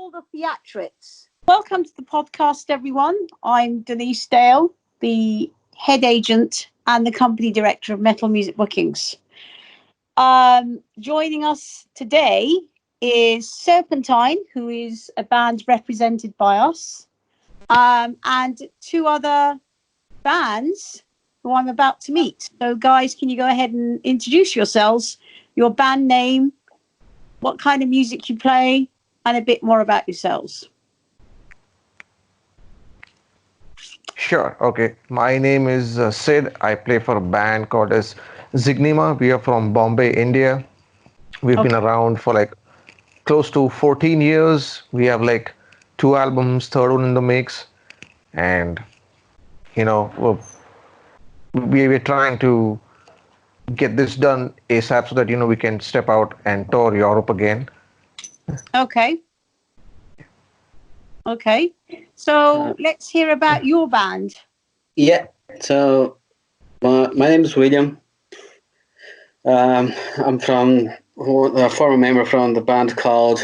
all the theatrics. Welcome to the podcast, everyone. I'm Denise Dale, the head agent and the company director of Metal Music Bookings. Joining us today is Serpentine, who is a band represented by us, and two other bands who I'm about to meet. So, guys, can you go ahead and introduce yourselves, your band name, what kind of music you play, and a bit more about yourselves? Sure. Okay. My name is Sid. I play for a band called as Zignima. We are from Bombay, India. We've been around for like close to 14 years. We have like 2 albums, third one in the mix. And, you know, we're trying to get this done ASAP so that, you know, we can step out and tour Europe again. Okay. So let's hear about your band. Yeah. So my name is William. I'm from a former member from the band called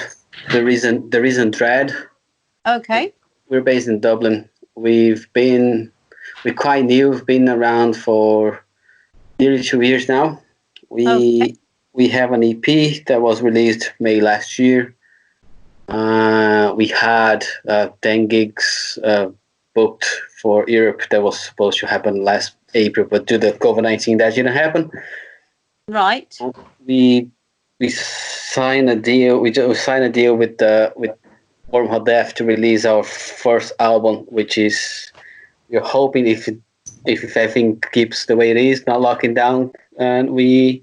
The Reason Dread. Okay. We're based in Dublin. We're quite new. We've been around for nearly 2 years now. We have an EP that was released May last year. We had 10 gigs booked for Europe that was supposed to happen last April, but due to COVID-19, that didn't happen. Right. We signed a deal. We signed a deal with Wormhole Death to release our first album, which is we're hoping if everything keeps the way it is, not locking down, and we're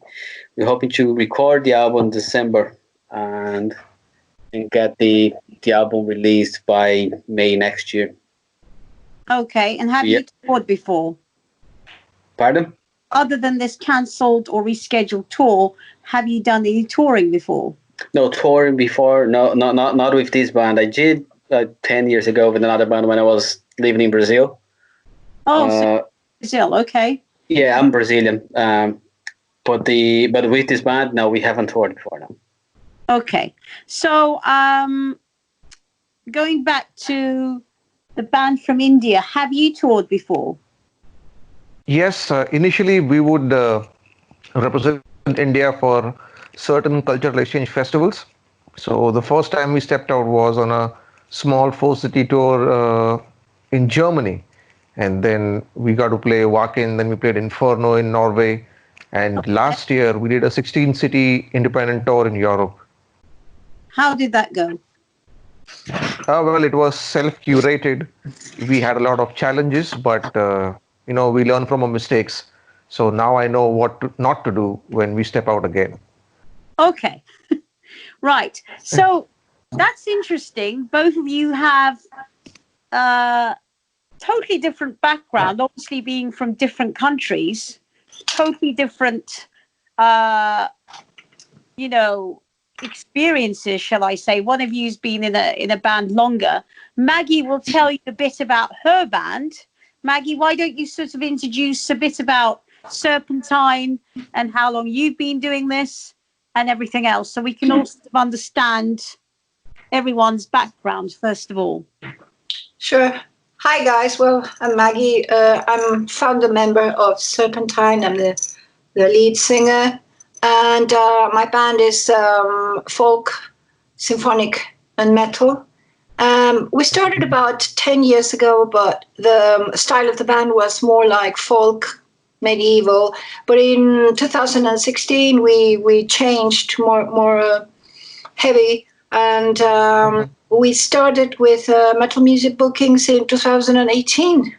hoping to record the album in December and get the album released by May next year. Okay, and have you toured before? Pardon? Other than this cancelled or rescheduled tour, have you done any touring before? No, touring before. No, not with this band. I did 10 years ago with another band when I was living in Brazil. Oh, so Brazil, okay. Yeah, I'm Brazilian. But with this band, no, we haven't toured before now. Okay, so going back to the band from India, have you toured before? Yes, initially we would represent India for certain cultural exchange festivals. So the first time we stepped out was on a small 4-city tour in Germany. And then we got to play Wacken, then we played Inferno in Norway. And last year we did a 16-city independent tour in Europe. How did that go? Well, it was self-curated. We had a lot of challenges, but we learn from our mistakes. So now I know what not to do when we step out again. Okay, right. So that's interesting. Both of you have totally different background, obviously being from different countries, totally different, experiences, shall I say. One of you's been in a band longer. Maggie will tell you a bit about her band. Maggie, why don't you sort of introduce a bit about Serpentine and how long you've been doing this and everything else, so we can all sort of understand everyone's background, first of all. Sure. Hi, guys. Well, I'm Maggie. I'm founder member of Serpentine. I'm the lead singer. And my band is folk, symphonic, and metal. We started about 10 years ago, but the style of the band was more like folk, medieval. But in 2016, we changed to more heavy. And we started with Metal Music Bookings in 2018.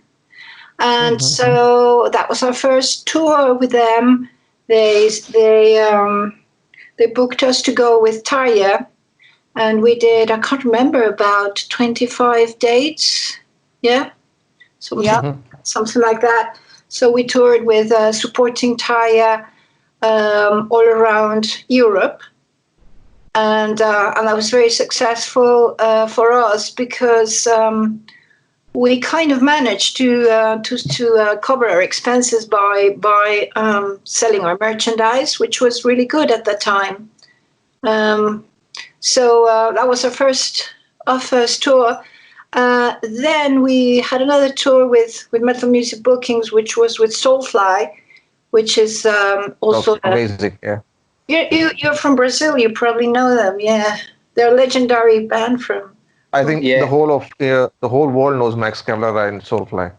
And so that was our first tour with them. They booked us to go with Tarja, and we did, I can't remember, about 25 dates. Yeah? Something like that. So we toured with supporting Tarja all around Europe. And that was very successful for us because we kind of managed to cover our expenses by selling our merchandise, which was really good at the time. So that was our first our first tour. Then we had another tour with Metal Music Bookings, which was with Soulfly, which is also amazing. Yeah. You're from Brazil. You probably know them. Yeah, they're a legendary band from. I think the whole world knows Max Cavalera and Soulfly.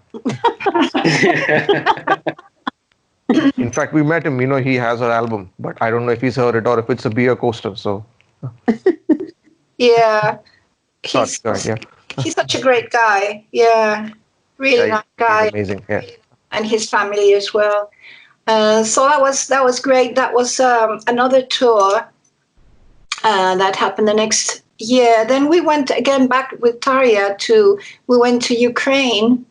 In fact, we met him. He has an album, but I don't know if he's heard it or if it's a beer coaster. So. Yeah, He's such a great guy. Yeah, really nice guy. He's amazing. Yeah. And his family as well. So that was great. That was another tour that happened the next year. Then we went again back with Tarja we went to Ukraine.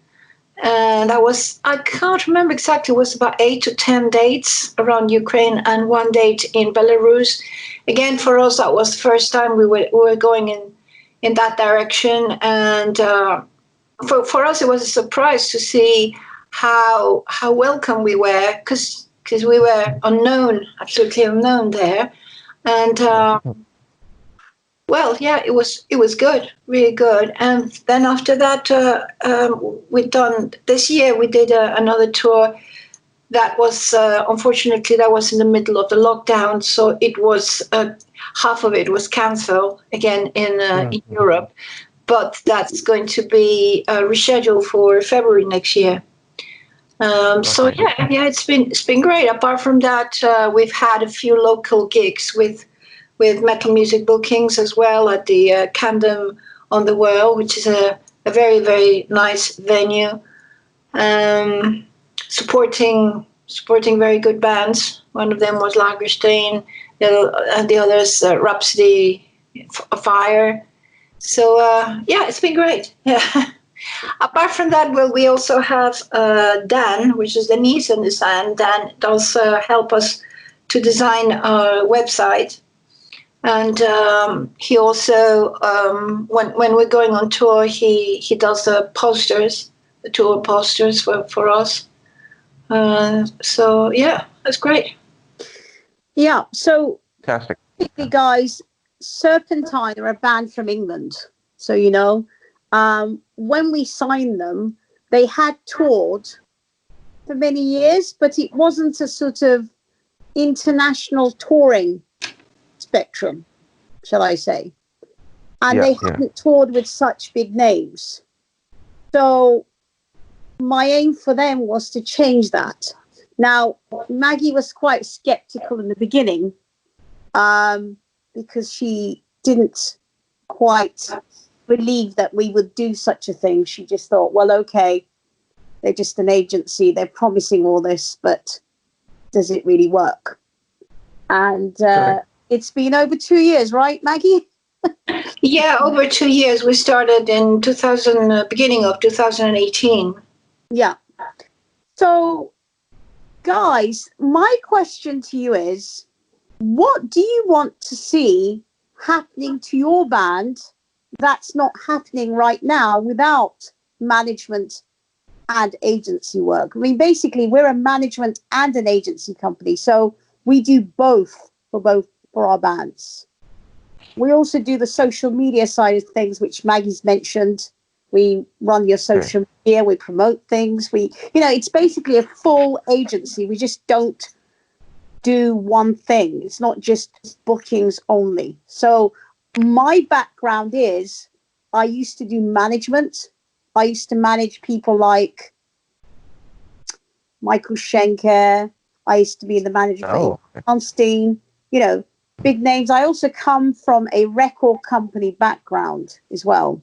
And I can't remember exactly, it was about 8 to 10 dates around Ukraine and one date in Belarus. Again, for us, that was the first time we were going in that direction. And for us, it was a surprise to see how welcome we were, because we were absolutely unknown there. And well, yeah, it was good, really good. And then after that, this year we did another tour. That was unfortunately that was in the middle of the lockdown, so it was half of it was cancelled again in Europe, but that's going to be rescheduled for February next year. So yeah, it's been great. Apart from that, we've had a few local gigs with Metal Music Bookings as well at the Camden on the Whirl, which is a very, very nice venue. Supporting very good bands. One of them was Lagerstein, the others Rhapsody Fire. So yeah, it's been great. Yeah. Apart from that, well, we also have Dan, which is Denise and his son. Dan does help us to design our website. And he also, when we're going on tour, he does the tour posters for us. So yeah, that's great. Yeah. So, fantastic. Guys, Serpentine are a band from England. So when we signed them, they had toured for many years, but it wasn't a sort of international touring spectrum, shall I say. And they hadn't toured with such big names. So my aim for them was to change that. Now, Maggie was quite skeptical in the beginning because she didn't quite believe that we would do such a thing. She just thought, well, okay, they're just an agency. They're promising all this, but does it really work? And it's been over 2 years, right, Maggie? Yeah, over 2 years. We started in beginning of 2018. Yeah. So, guys, my question to you is, what do you want to see happening to your band that's not happening right now without management and agency work? I mean, basically, we're a management and an agency company, so we do both for our bands. We also do the social media side of things, which Maggie's mentioned. We run your social media, we promote things. It's basically a full agency. We just don't do one thing. It's not just bookings only. So my background is I used to do management. I used to manage people like Michael Schenker. I used to be in the management of Einstein, big names. I also come from a record company background as well.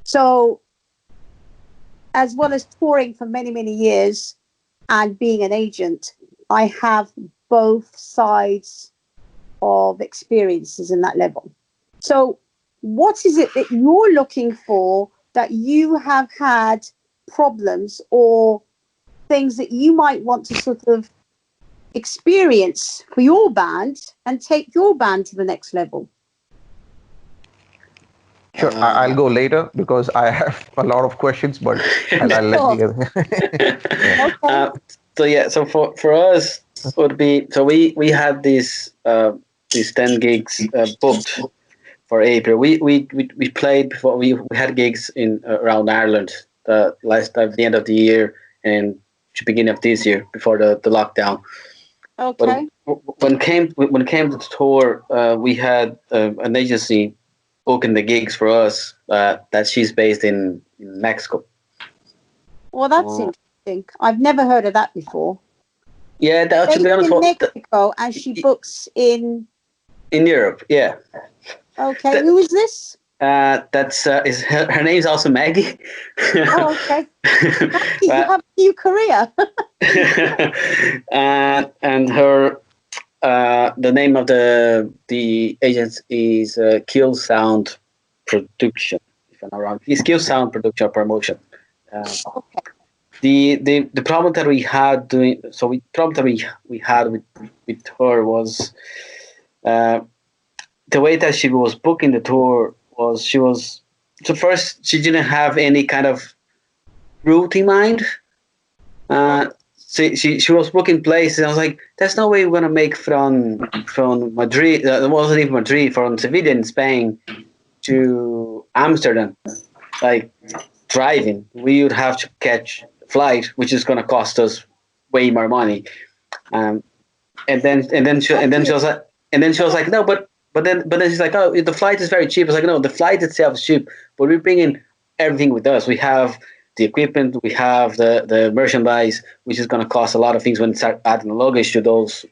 So as well as touring for many, many years and being an agent, I have both sides of experiences in that level. So what is it that you're looking for that you have had problems or things that you might want to sort of experience for your band and take your band to the next level? Sure, I'll go later because I have a lot of questions, but I'll let you. So for us would be, so we had these 10 gigs booked for April. We played before. We had gigs in around Ireland the end of the year and the beginning of this year before the lockdown. Okay. But when it came to the tour, we had an agency booking the gigs for us. That she's based in Mexico. Well, that's interesting. I've never heard of that before. Yeah, to Based be honest, in Mexico, and she books in Europe. Yeah. Okay, who is this? That's her name's also Maggie. Oh, okay. Maggie, you have a new career. And her the name of the agent is Kill Sound Production. If I'm not wrong, it's Kill Sound Production or Promotion. Okay. The problem that we had we had with her was the way that she was booking the tour was first she didn't have any kind of route in mind. She was booking places. And I was like, "There's no way we're gonna make from Madrid. It wasn't even Madrid. From Sevilla in Spain to Amsterdam, like driving. We would have to catch a flight, which is gonna cost us way more money." And then she was like, "No, but then she's like, oh, the flight is very cheap." I was like, "No, the flight itself is cheap, but we're bringing everything with us. We have the equipment, we have the merchandise, which is going to cost a lot of things when you start adding luggage to those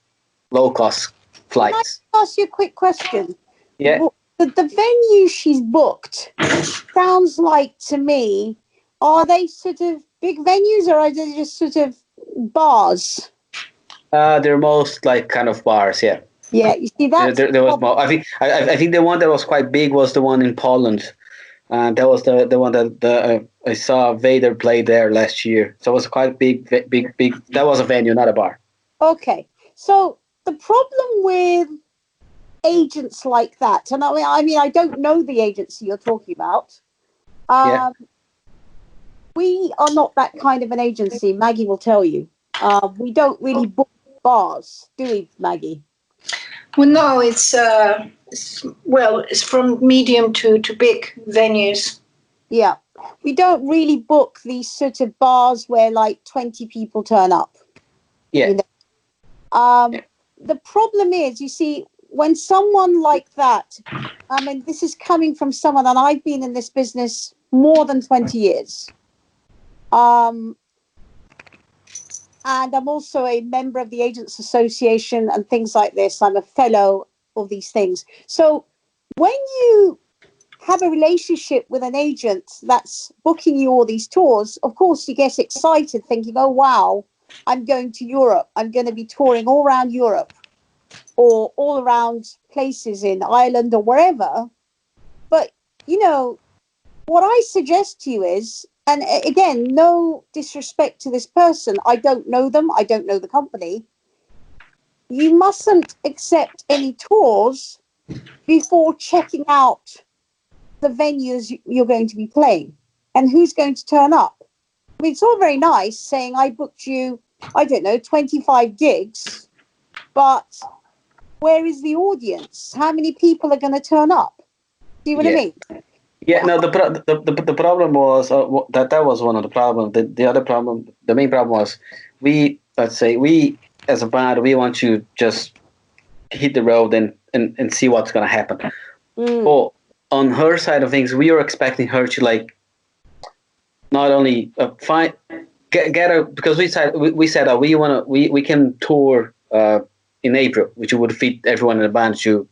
low-cost flights." Can I ask you a quick question? Yeah. The venue she's booked sounds like to me, are they sort of big venues or are they just sort of bars? They're most like kind of bars, yeah. Yeah, you see that? There was more. I think the one that was quite big was the one in Poland. That was the one that I saw Vader play there last year. So it was quite big. That was a venue, not a bar. Okay. So the problem with agents like that, and I mean, I don't know the agency you're talking about. Yeah. We are not that kind of an agency. Maggie will tell you. We don't really book bars, do we, Maggie? Well, no, it's from medium to big venues. Yeah. We don't really book these sort of bars where like 20 people turn up. Yeah. You know? The problem is, you see, when someone like that, I mean, this is coming from someone, and I've been in this business more than 20 years. And I'm also a member of the Agents Association and things like this. I'm a fellow of these things. So when you have a relationship with an agent that's booking you all these tours, of course you get excited thinking, oh, wow, I'm going to Europe. I'm going to be touring all around Europe or all around places in Ireland or wherever. But, you know, what I suggest to you is, and again, no disrespect to this person, I don't know them, I don't know the company. You mustn't accept any tours before checking out the venues you're going to be playing and who's going to turn up. I mean, it's all very nice saying I booked you, I don't know, 25 gigs, but where is the audience? How many people are going to turn up? See what I mean? Yeah, no. The problem was that was one of the problems. The other problem, the main problem was we as a band, we want to just hit the road and see what's gonna happen. But on her side of things, we were expecting her to like not only get her, because we said we can tour in April, which would fit everyone in the band to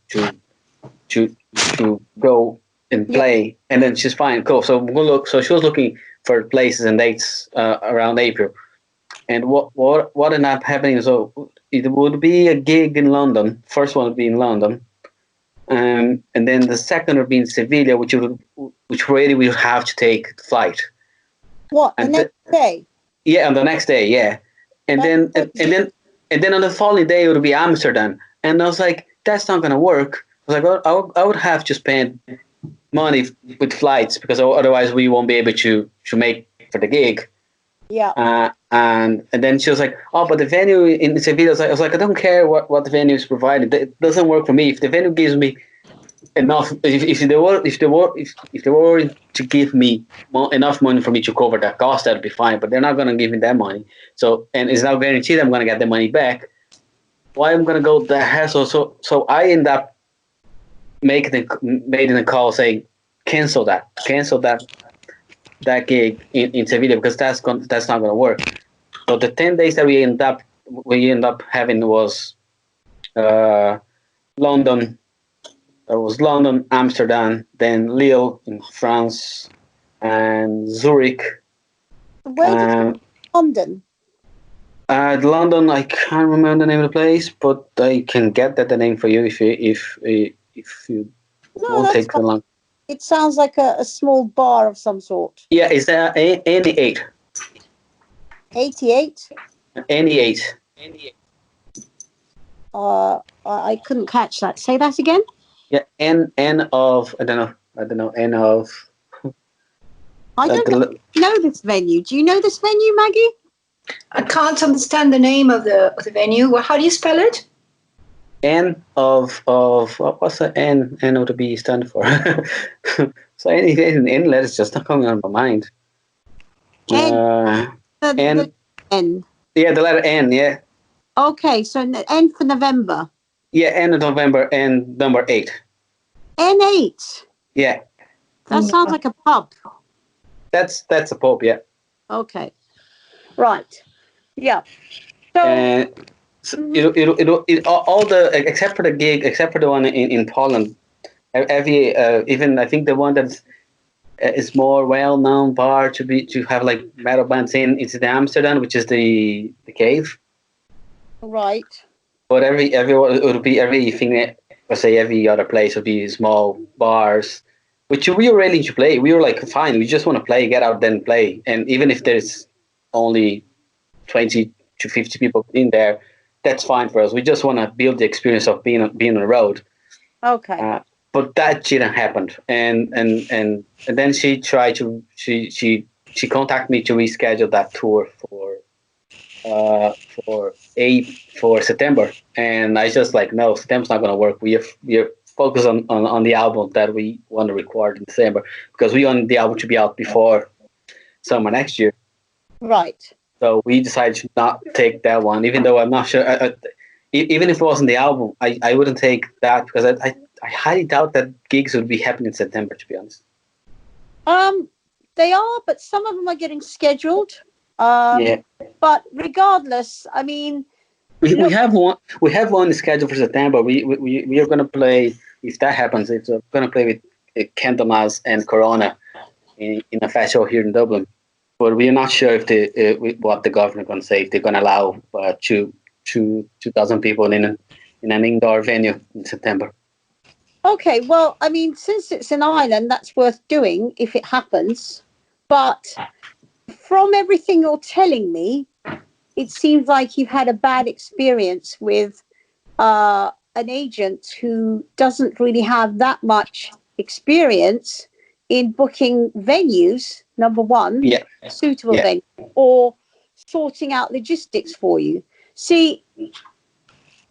go and play, and then she's fine, cool. So we'll look. So she was looking for places and dates around April, and what ended up happening? So it would be a gig in London. First one would be in London, and then the second would be in Sevilla, which really we would have to take the flight. What, the next day? Yeah, on the next day, yeah, and then on the following day it would be Amsterdam, and I was like, that's not gonna work. I was like, well, I would have to spend money with flights because otherwise we won't be able to make for the gig. Yeah. And then she was like, oh, but the venue in Sevilla, I was like, I don't care what the venue is providing. It doesn't work for me. If the venue gives me enough. If they were to give me enough money for me to cover that cost, that'd be fine. But they're not going to give me that money. So, and it's not guaranteed I'm going to get the money back. Why I'm going to go that hassle? So I end up making a call saying cancel that gig in Sevilla, because that's not going to work. So the 10 days that we end up having was London. There was London, Amsterdam, then Lille in France, and Zurich. Where did you London? London, I can't remember the name of the place, but I can get the name for you if you won't take too long. It sounds like a small bar of some sort. Yeah, it's N8. 88? N8. I couldn't catch that. Say that again. Yeah, N of I don't know N of. I don't know this venue. Do you know this venue, Maggie? I can't understand the name of the venue. Well, how do you spell it? N of what's the N of the B stand for? So any N letters just not coming on my mind. N. N. N. Yeah, the letter N. Yeah. Okay, so N for November. Yeah, N of November and number 8. N8. Yeah. That sounds like a pub. That's a pub. Yeah. Okay. Right. Yeah. So all the except for the gig, except for the one in Poland, every even I think the one that is more well-known bar to have like metal bands in is the Amsterdam, which is the cave. Right. But it would be everything. Let's say every other place would be small bars, which we were ready to play. We were like, fine, we just want to play, get out there and play. And even if there's only 20 to 50 people in there, that's fine for us. We just want to build the experience of being on the road. Okay. But that didn't happen. And then she tried to she contacted me to reschedule that tour for September. And I just like, no, September's not going to work. We are focused on the album that we want to record in December, because we want the album to be out before summer next year. Right. So we decided to not take that one, even though I'm not sure. Even if it wasn't the album, I wouldn't take that, because I highly doubt that gigs would be happening in September, to be honest. They are, but some of them are getting scheduled. Yeah. But regardless, I mean, we have one. We have one scheduled for September. We are going to play, if that happens. It's going to play with Candlemas and Corona in a festival here in Dublin. But we are not sure if what the government going to say, if they're going to allow 2,000 people in an indoor venue in September. Okay, well, I mean, since it's in Ireland, that's worth doing if it happens. But from everything you're telling me, it seems like you've had a bad experience with an agent who doesn't really have that much experience in booking venues, number one, suitable venue, or sorting out logistics for you. See,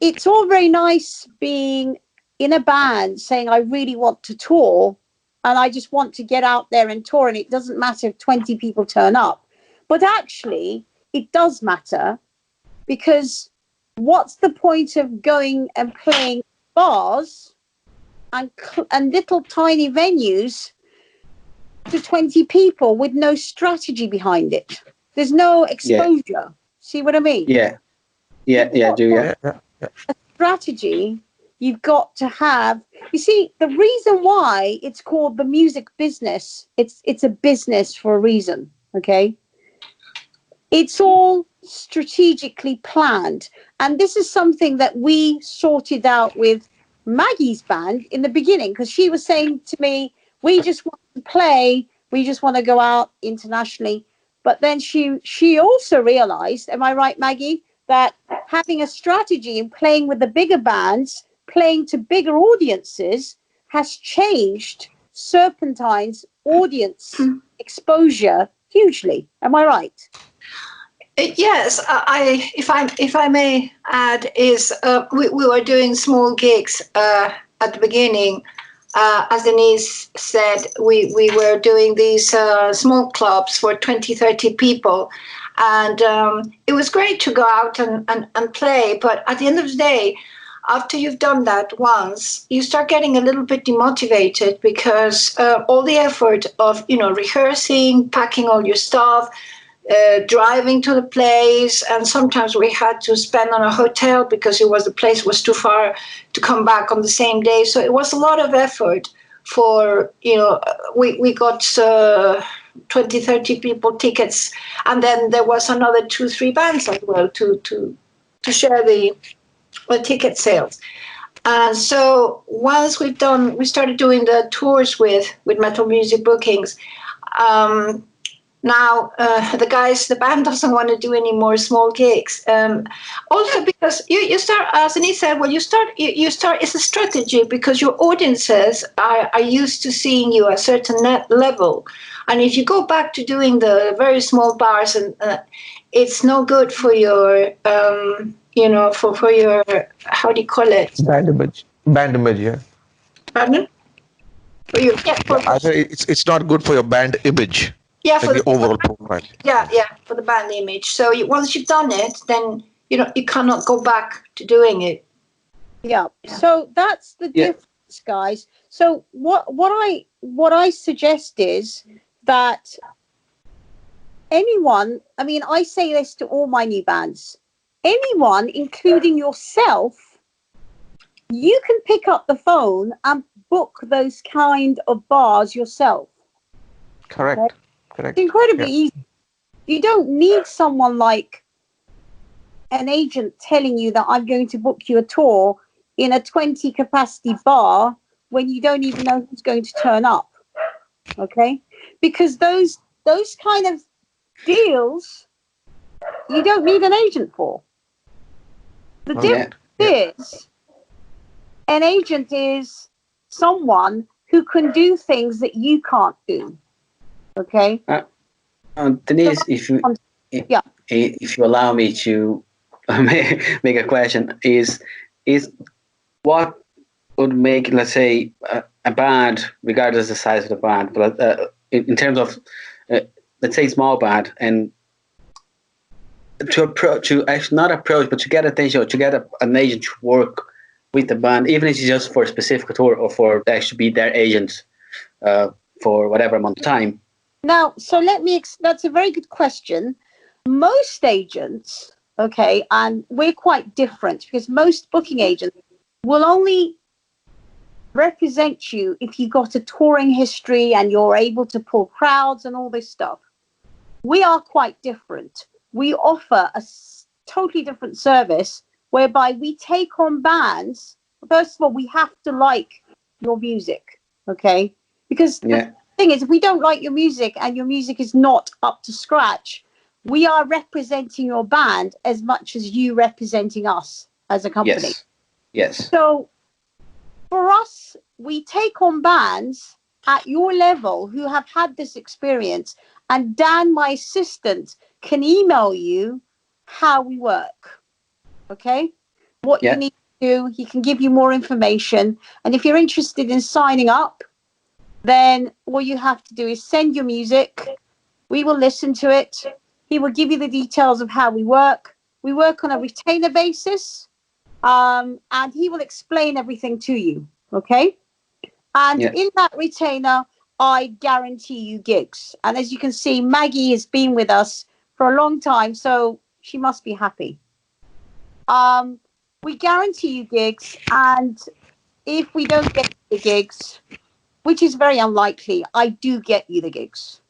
it's all very nice being in a band saying, I really want to tour and I just want to get out there and tour, and it doesn't matter if 20 people turn up. But actually, it does matter, because what's the point of going and playing bars and little tiny venues to 20 people with no strategy behind it? There's no exposure. Yeah. See what I mean? Yeah. A strategy you've got to have. You see, the reason why it's called the music business, it's a business for a reason, okay? It's all strategically planned. And this is something that we sorted out with Maggie's band in the beginning, because she was saying to me, we just want to play, we just want to go out internationally. But then she also realized, am I right, Maggie, that having a strategy and playing with the bigger bands, playing to bigger audiences, has changed Serpentine's audience exposure hugely. Am I right? Yes, if I may add, is we were doing small gigs at the beginning, as Denise said, we were doing these small clubs for 20, 30 people. And it was great to go out and play. But at the end of the day, after you've done that once, you start getting a little bit demotivated because all the effort of, rehearsing, packing all your stuff, driving to the place, and sometimes we had to spend on a hotel because the place was too far to come back on the same day. So it was a lot of effort for, we got 20, 30 people tickets, and then there was another 2, 3 bands as well to share the ticket sales. And so once we started doing the tours with Metal Music Bookings. Now the band doesn't want to do any more small gigs. Also because you start, as Denise said, well, you start. It's a strategy because your audiences are used to seeing you at a certain level, and if you go back to doing the very small bars, and it's no good for your, for your, how do you call it? Band image. Band image, yeah. Pardon? For your, I say it's not good for your band image. yeah, Like for the overall profile. Yeah, for the band image. So once you've done it, then you cannot go back to doing it. Yeah. So that's the difference, guys. So what I suggest is that anyone, I mean, I say this to all my new bands, anyone, including yourself, you can pick up the phone and book those kind of bars yourself. Correct. Okay? Correct. It's incredibly easy. You don't need someone like an agent telling you that I'm going to book you a tour in a 20 capacity bar when you don't even know who's going to turn up. Okay? Because those kind of deals, you don't need an agent for. The difference is an agent is someone who can do things that you can't do. Okay? Denise, if you allow me to make a question, is what would make, let's say, a band, regardless of the size of the band, but in terms of, let's say, small band, and to get attention, to get an agent to work with the band, even if it's just for a specific tour or for actually be their agent for whatever amount of time. Now, so that's a very good question. Most agents, okay, and we're quite different because most booking agents will only represent you if you got a touring history and you're able to pull crowds and all this stuff. We are quite different. We offer a totally different service whereby we take on bands. First of all, we have to like your music, okay? Because the thing is, if we don't like your music and your music is not up to scratch, we are representing your band as much as you representing us as a company. Yes. So for us, we take on bands at your level who have had this experience, and Dan, my assistant, can email you how we work. Okay? What you need to do, he can give you more information. And if you're interested in signing up, then all you have to do is send your music. We will listen to it. He will give you the details of how we work. We work on a retainer basis, and he will explain everything to you. Okay? And in that retainer, I guarantee you gigs. And as you can see, Maggie has been with us for a long time, so she must be happy. We guarantee you gigs, and if we don't get the gigs, which is very unlikely, I do get you the gigs.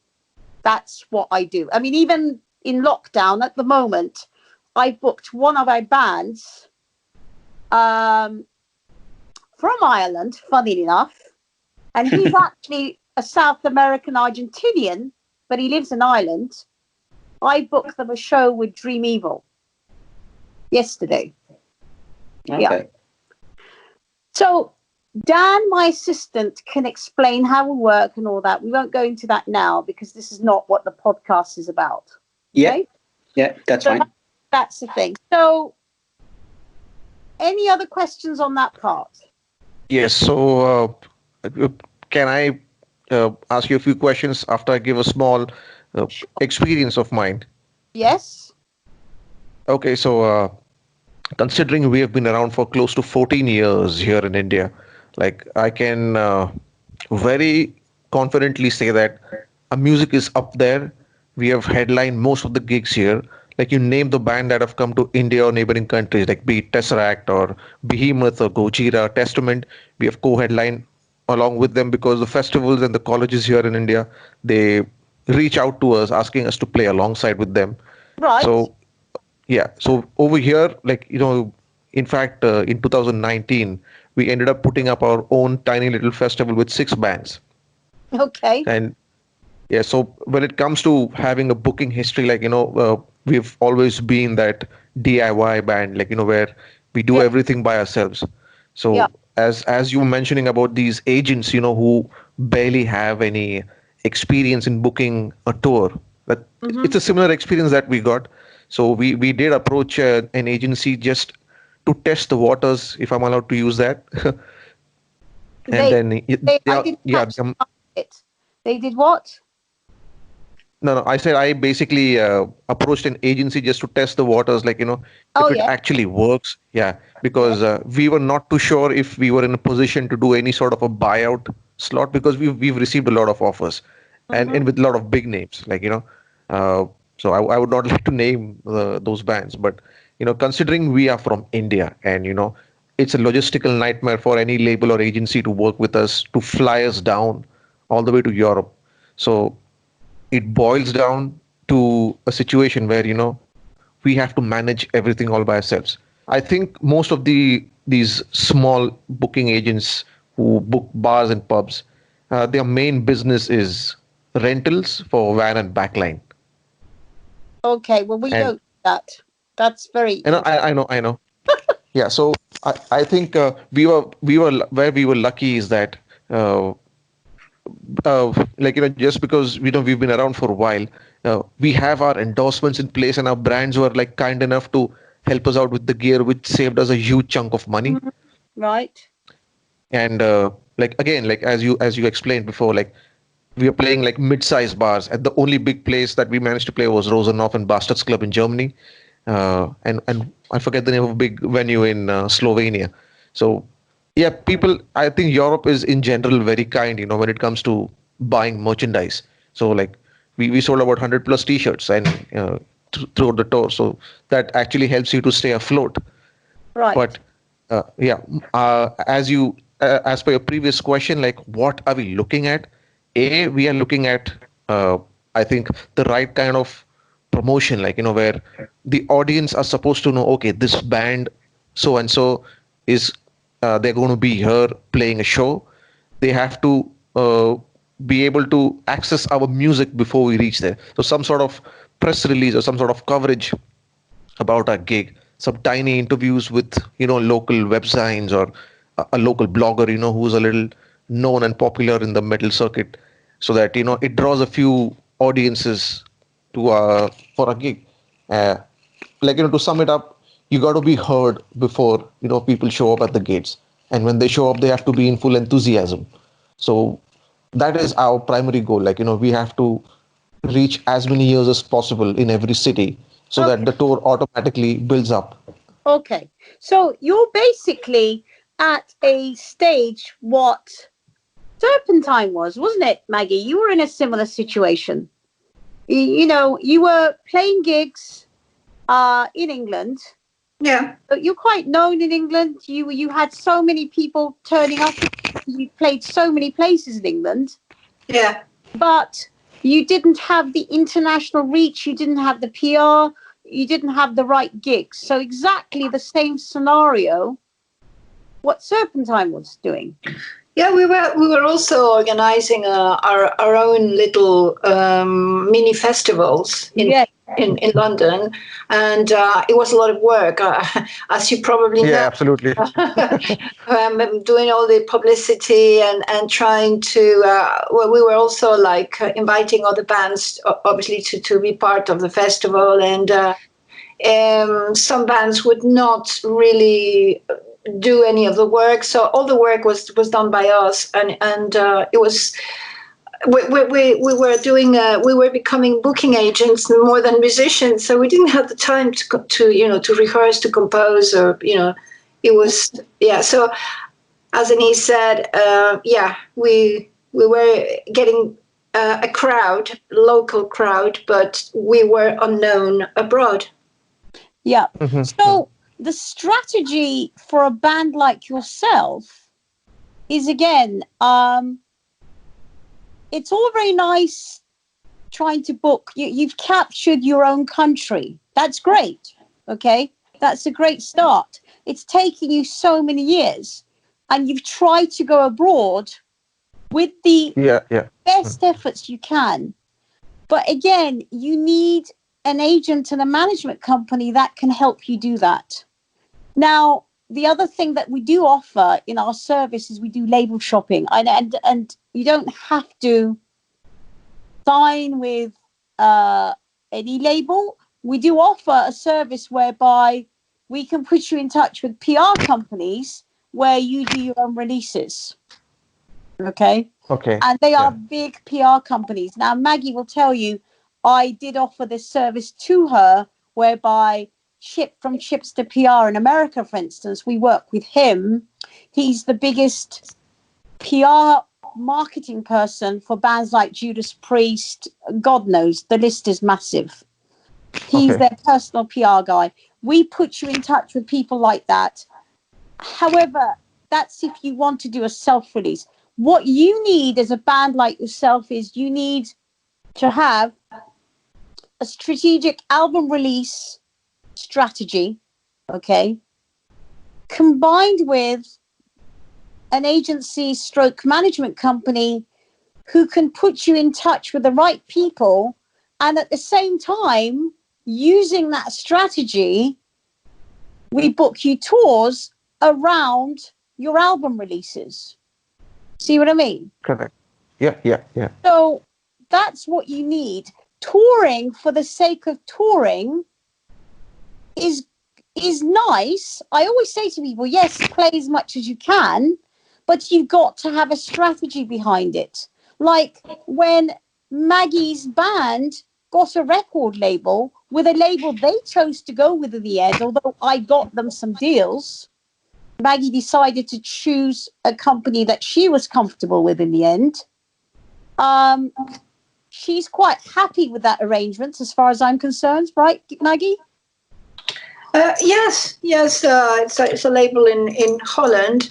That's what I do. I mean, even in lockdown at the moment, I booked one of our bands from Ireland, funny enough, and he's actually a South American Argentinian, but he lives in Ireland. I booked them a show with Dream Evil yesterday. Okay. Yeah. So Dan, my assistant, can explain how we work and all that. We won't go into that now because this is not what the podcast is about. Okay? Yeah, that's fine. That's the thing. So any other questions on that part? Yes. So can I ask you a few questions after I give a small experience of mine? Yes. Okay, so considering we have been around for close to 14 years here in India, like I can very confidently say that our music is up there. We have headlined most of the gigs here. Like you name the band that have come to India or neighboring countries, like be it Tesseract or Behemoth or Gojira, Testament, we have co-headlined along with them because the festivals and the colleges here in India, they reach out to us asking us to play alongside with them. Right. So yeah, so over here, like, in fact, in 2019, we ended up putting up our own tiny little festival with 6 bands. Okay. And yeah, so when it comes to having a booking history, like, we've always been that DIY band, like, where we do Yeah. everything by ourselves. Yeah. So as you were mentioning about these agents, who barely have any experience in booking a tour, that Mm-hmm. it's a similar experience that we got. So we did approach an agency just to test the waters, if I'm allowed to use that. And They, then I yeah, didn't yeah, catch it. They did what? no, I said I basically approached an agency just to test the waters, like, Oh, if it yeah. actually works. Yeah, Yeah. because we were not too sure if we were in a position to do any sort of a buyout slot because we've received a lot of offers, and Mm-hmm. with a lot of big names, like, uh, so I would not like to name those bands, but considering we are from India, and it's a logistical nightmare for any label or agency to work with us to fly us down all the way to Europe. So it boils down to a situation where we have to manage everything all by ourselves. I think most of these small booking agents who book bars and pubs, their main business is rentals for van and backline. Okay. Well, we And don't do that. That's very interesting. I know. Yeah, so I think where we were lucky is that uh, like, just because we've been around for a while, we have our endorsements in place, and our brands were like kind enough to help us out with the gear, which saved us a huge chunk of money. Mhm. Right. And like, again, like as you explained before, like we are playing like mid-sized bars, and the only big place that we managed to play was Rosenhof and Bastards Club in Germany, and I forget the name of a big venue in Slovenia. So yeah, people, I think Europe is in general very kind, when it comes to buying merchandise. So like we sold about 100 plus t-shirts and throughout the tour, so that actually helps you to stay afloat. Right. But yeah, as per your previous question, like what are we looking at? We are looking at, I think, the right kind of promotion, like, where the audience are supposed to know, okay, this band so and so is they're going to be here playing a show. They have to be able to access our music before we reach there. So some sort of press release or some sort of coverage about our gig, some tiny interviews with local websites or a local blogger who's a little known and popular in the metal circuit, so that it draws a few audiences to for a gig. uh, like, to sum it up, you got to be heard before people show up at the gates, and when they show up they have to be in full enthusiasm. So that is our primary goal, like, we have to reach as many years as possible in every city so that Okay. the tour automatically builds up. Okay. So you're basically at a stage what Serpentine was, wasn't it, Maggie? You were in a similar situation. You were playing gigs in England. Yeah. You're quite known in England. You had so many people turning up. You played so many places in England, Yeah. but you didn't have the international reach. You didn't have the PR. You didn't have the right gigs. So exactly the same scenario what Serpentine was doing. Yeah, we were also organizing our own little mini festivals Yes. in London, and it was a lot of work, as you probably Yeah, know. absolutely. Doing all the publicity and trying to well, we were also like inviting other bands, obviously, to be part of the festival, and some bands would not really do any of the work. So all the work was done by us, and it was. We were doing we were becoming booking agents more than musicians, so we didn't have the time to rehearse, to compose, or it was So as Denise said, we were getting a crowd, local crowd, but we were unknown abroad. Yeah. Mhm. So the strategy for a band like yourself is, again, it's all very nice trying to book. You've captured your own country. That's great. Okay. That's a great start. It's taken you so many years, and you've tried to go abroad with the Yeah, yeah. best efforts you can. But again, you need an agent and a management company that can help you do that. Now, the other thing that we do offer in our service is we do label shopping, and you don't have to sign with any label. We do offer a service whereby we can put you in touch with PR companies where you do your own releases. Okay. Okay. And they are Yeah. big PR companies. Now, Maggie will tell you, I did offer this service to her whereby Chips to PR in America, for instance, we work with him. He's the biggest PR marketing person for bands like Judas Priest. God knows, the list is massive. He's Okay. their personal PR guy. We put you in touch with people like that. However, that's if you want to do a self-release. What you need as a band like yourself is you need to have a strategic album release strategy, okay, combined with an agency stroke management company who can put you in touch with the right people, and at the same time, using that strategy, we book you tours around your album releases. See what I mean? Correct. Yeah, yeah, yeah. So that's what you need. Touring for the sake of touring is nice. I always say to people, yes, play as much as you can, but you've got to have a strategy behind it. Like when Maggie's band got a record label with a label they chose to go with in the end, although I got them some deals. Maggie decided to choose a company that she was comfortable with in the end. She's quite happy with that arrangement as far as I'm concerned, right, Maggie? Yes. It's a label in Holland.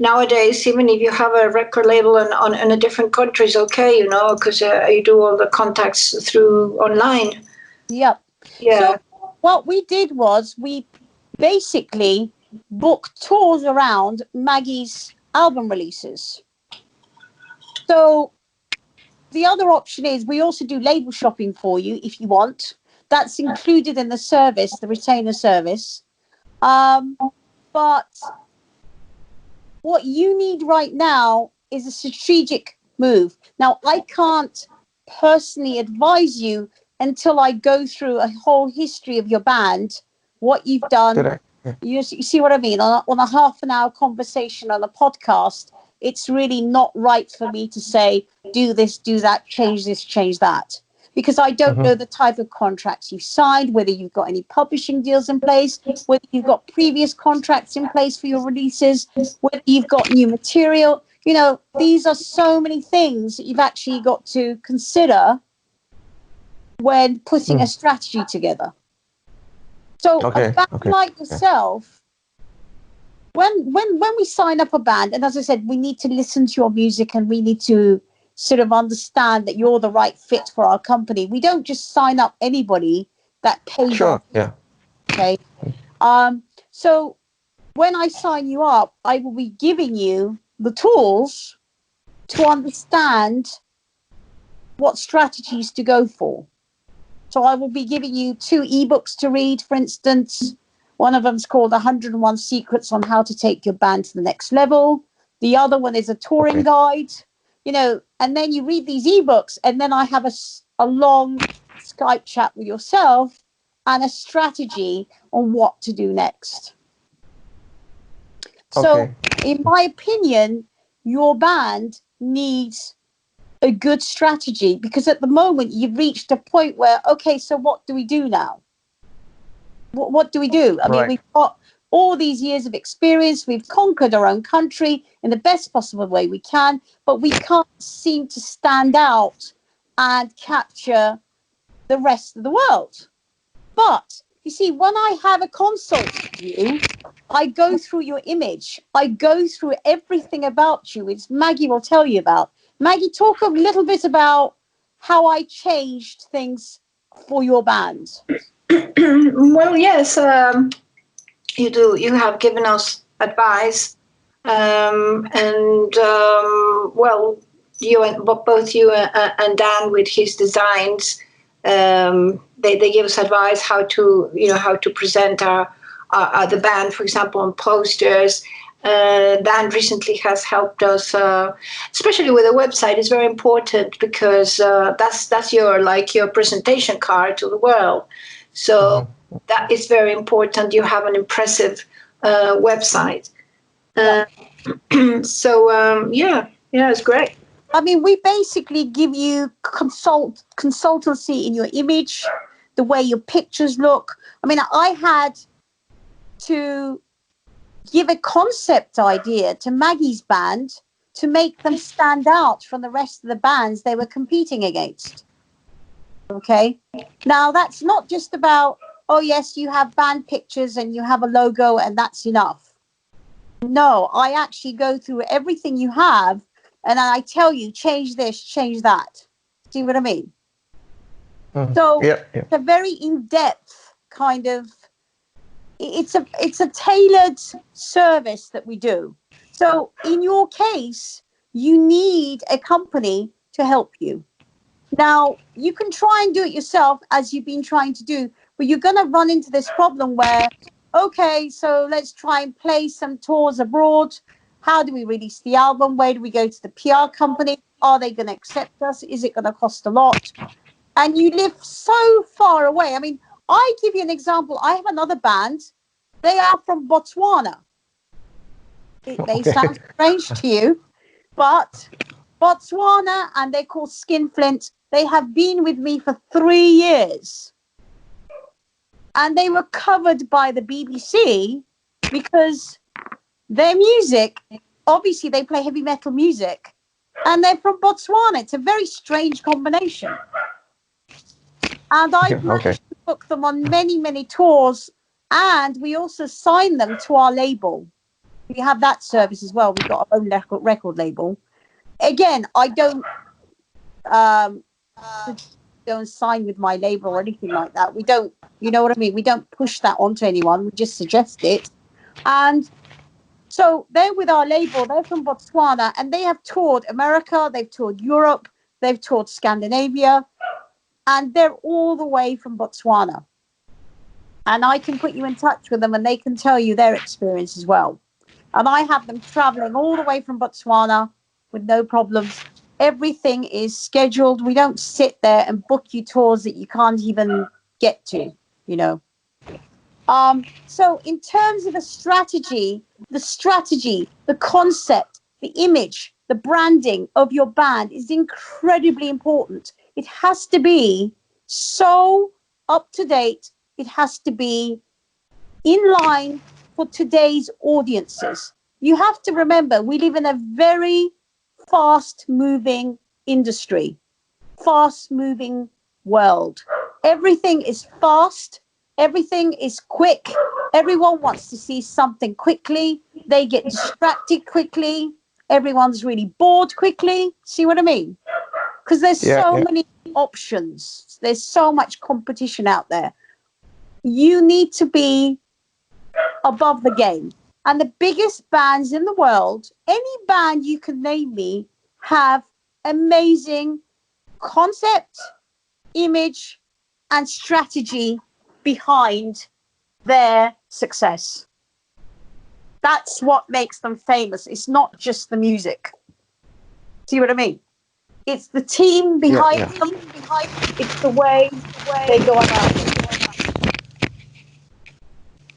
Nowadays, even if you have a record label in a different country, is okay, because you do all the contacts through online. Yep. Yeah. So what we did was we basically booked tours around Maggie's album releases. So the other option is we also do label shopping for you if you want. That's included in the service, the retainer service. But what you need right now is a strategic move. Now, I can't personally advise you until I go through a whole history of your band, what you've done. Correct. Yeah. You see what I mean? On a half an hour conversation on a podcast, it's really not right for me to say, do this, do that, change this, change that. Because I don't know the type of contracts you've signed, whether you've got any publishing deals in place, whether you've got previous contracts in place for your releases, whether you've got new material. These are so many things that you've actually got to consider when putting a strategy together. So Okay. a band Okay. like yourself, when we sign up a band, and as I said, we need to listen to your music and we need to sort of understand that you're the right fit for our company. We don't just sign up anybody that pays Sure. our Yeah. okay. So when I sign you up, I will be giving you the tools to understand what strategies to go for. So I will be giving you 2 ebooks to read, for instance. One of them is called 101 Secrets on How to Take Your Band to the Next Level. The other one is a touring guide, and then you read these ebooks, and then I have a long Skype chat with yourself, and a strategy on what to do next. So, Okay. in my opinion, your band needs a good strategy, because at the moment you've reached a point where, okay, so what do we do now? What do we do? I mean, Right. we've got all these years of experience. We've conquered our own country in the best possible way we can, but we can't seem to stand out and capture the rest of the world. But you see, when I have a consult with you, I go through your image. I go through everything about you. It's Maggie will tell you about. Maggie, talk a little bit about how I changed things for your band. Well, yes, you do. You have given us advice, well, you and both you and Dan with his designs. They give us advice how to present our the band, for example, on posters. Dan recently has helped us, especially with the website. It's very important because that's your presentation card to the world. So that is very important. You have an impressive website. Yeah, it's great. I mean, we basically give you consultancy in your image, the way your pictures look. I mean, I had to give a concept idea to Maggie's band to make them stand out from the rest of the bands they were competing against. Okay. Now, that's not just about, oh, yes, you have band pictures and you have a logo and that's enough. No, I actually go through everything you have and I tell you, change this, change that. See what I mean? So it's a very in-depth kind of, it's a tailored service that we do. So in your case, you need a company to help you. Now, you can try and do it yourself, as you've been trying to do, but you're going to run into this problem where, okay, so let's try and play some tours abroad. How do we release the album? Where do we go to the PR company? Are they going to accept us? Is it going to cost a lot? And you live so far away. I mean, I give you an example. I have another band. They are from Botswana. It may sound strange to you, but Botswana, and they're called Skinflint. They have been with me for 3 years. And they were covered by the BBC because their music, obviously they play heavy metal music, and they're from Botswana. It's a very strange combination. And I've managed to book them on many, many tours, and we also sign them to our label. We have that service as well. We've got our own record label. Again, I don't sign with my label or anything like that. We don't, you know what I mean? We don't push that onto anyone. We just suggest it. And so they're with our label. They're from Botswana, and they have toured America. They've toured Europe. They've toured Scandinavia. And they're all the way from Botswana. And I can put you in touch with them, and they can tell you their experience as well. And I have them traveling all the way from Botswana with no problems. Everything is scheduled. We don't sit there and book you tours that you can't even get to, you know. So in terms of the strategy, the concept, the image, the branding of your band is incredibly important. It has to be so up to date. It has to be in line for today's audiences. You have to remember, we live in a very fast-moving industry, fast-moving world. Everything is fast. Everything is quick. Everyone wants to see something quickly. They get distracted quickly. Everyone's really bored quickly. See what I mean? Because there's so many options. There's so much competition out there. You need to be above the game. And the biggest bands in the world, any band you can name me, have amazing concept, image, and strategy behind their success. That's what makes them famous. It's not just the music. See what I mean? It's the team behind them. It's the way they go about it.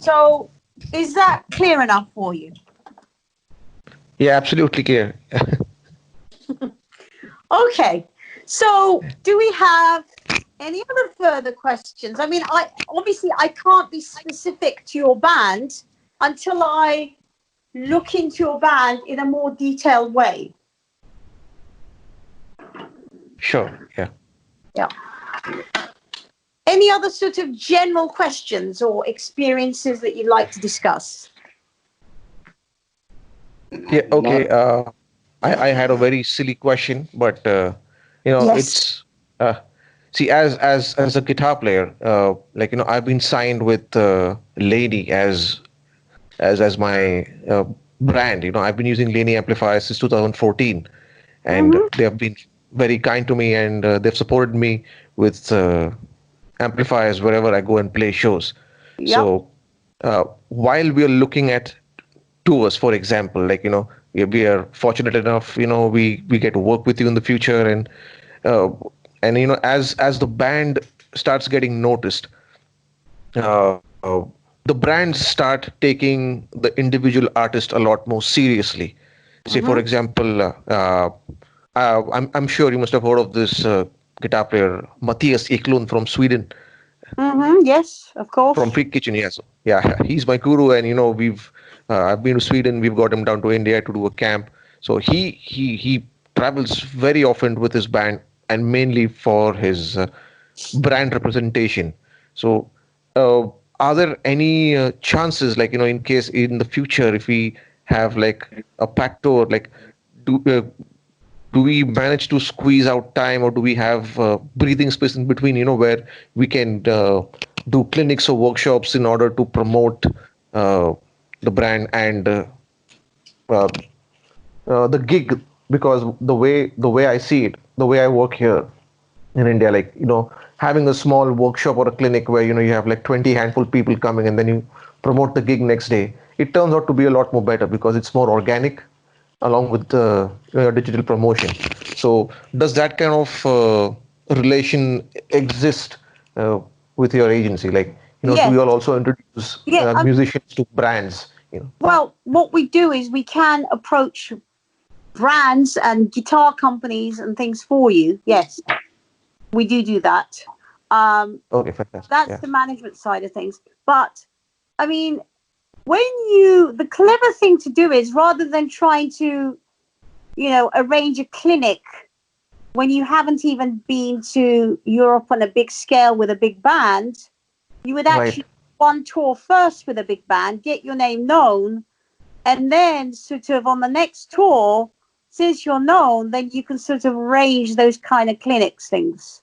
So is that clear enough for you? Yeah, absolutely clear. Okay. So do we have any other further questions? I mean, I can't be specific to your band until I look into your band in a more detailed way. Sure. Yeah. Yeah. Any other sort of general questions or experiences that you'd like to discuss? Yeah. Okay. Not I had a very silly question, but Yes. it's see, as a guitar player, like I've been signed with Lady as my brand. I've been using Laney amplifiers since 2014, and Mm-hmm. they have been very kind to me, and they've supported me with amplifiers wherever I go and play shows. Yep. So while we are looking at tours, for example, like we are fortunate enough, we get to work with you in the future, uh, and as the band starts getting noticed, uh, the brands start taking the individual artist a lot more seriously. Say, for Mm-hmm. example, I'm sure you must have heard of this guitar player Matthias Eklund from Sweden, Mm-hmm. Yes, of from course. Freak Kitchen. Yes, yeah, he's my guru, and we've I've been to Sweden. We've got him down to India to do a camp. So he travels very often with his band, and mainly for his brand representation. So, uh, are there any chances, like in case in the future, if we have like a pack tour, like do uh, do we manage to squeeze out time, or do we have breathing space in between, where we can do clinics or workshops in order to promote uh, the brand and uh, the gig? Because the way I see it, the way I work here in India, like having a small workshop or a clinic where you have like 20 handful people coming, and then you promote the gig next day, it turns out to be a lot more better because it's more organic along with the digital promotion. So does that kind of relation exist with your agency? Like, do Yes. you all also introduce Yeah. musicians to brands? Well, what we do is we can approach brands and guitar companies and things for you. Yes, we do that. Okay, fantastic. That's Yeah. the management side of things. But I mean, the clever thing to do is rather than trying to, arrange a clinic when you haven't even been to Europe on a big scale with a big band, you would Right. actually one tour first with a big band, get your name known, and then sort of on the next tour, since you're known, then you can sort of arrange those kind of clinics things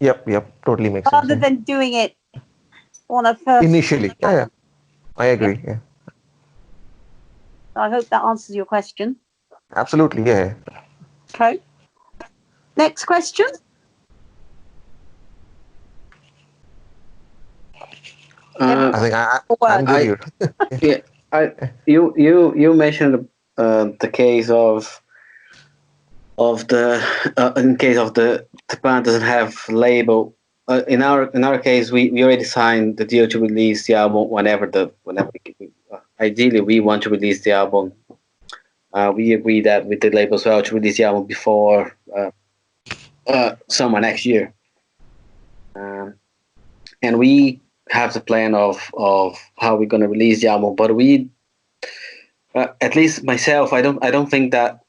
Yep. Yep. Totally makes sense. rather Yeah. than doing it on a first. Initially. Yeah. Yeah. I Yeah. agree. Yeah. I hope that answers your question. Absolutely. Yeah. Okay. Next question. uh, I think I'm Word. good I here. yeah I you mentioned the case of the in case of the band doesn't have label. In our case, we already signed the deal to release the album whenever ideally we want to release the album. We agree that with the label as well to release the album before summer next year. Um, and we have the plan of how we're going to release the album, but we at least myself, I don't think that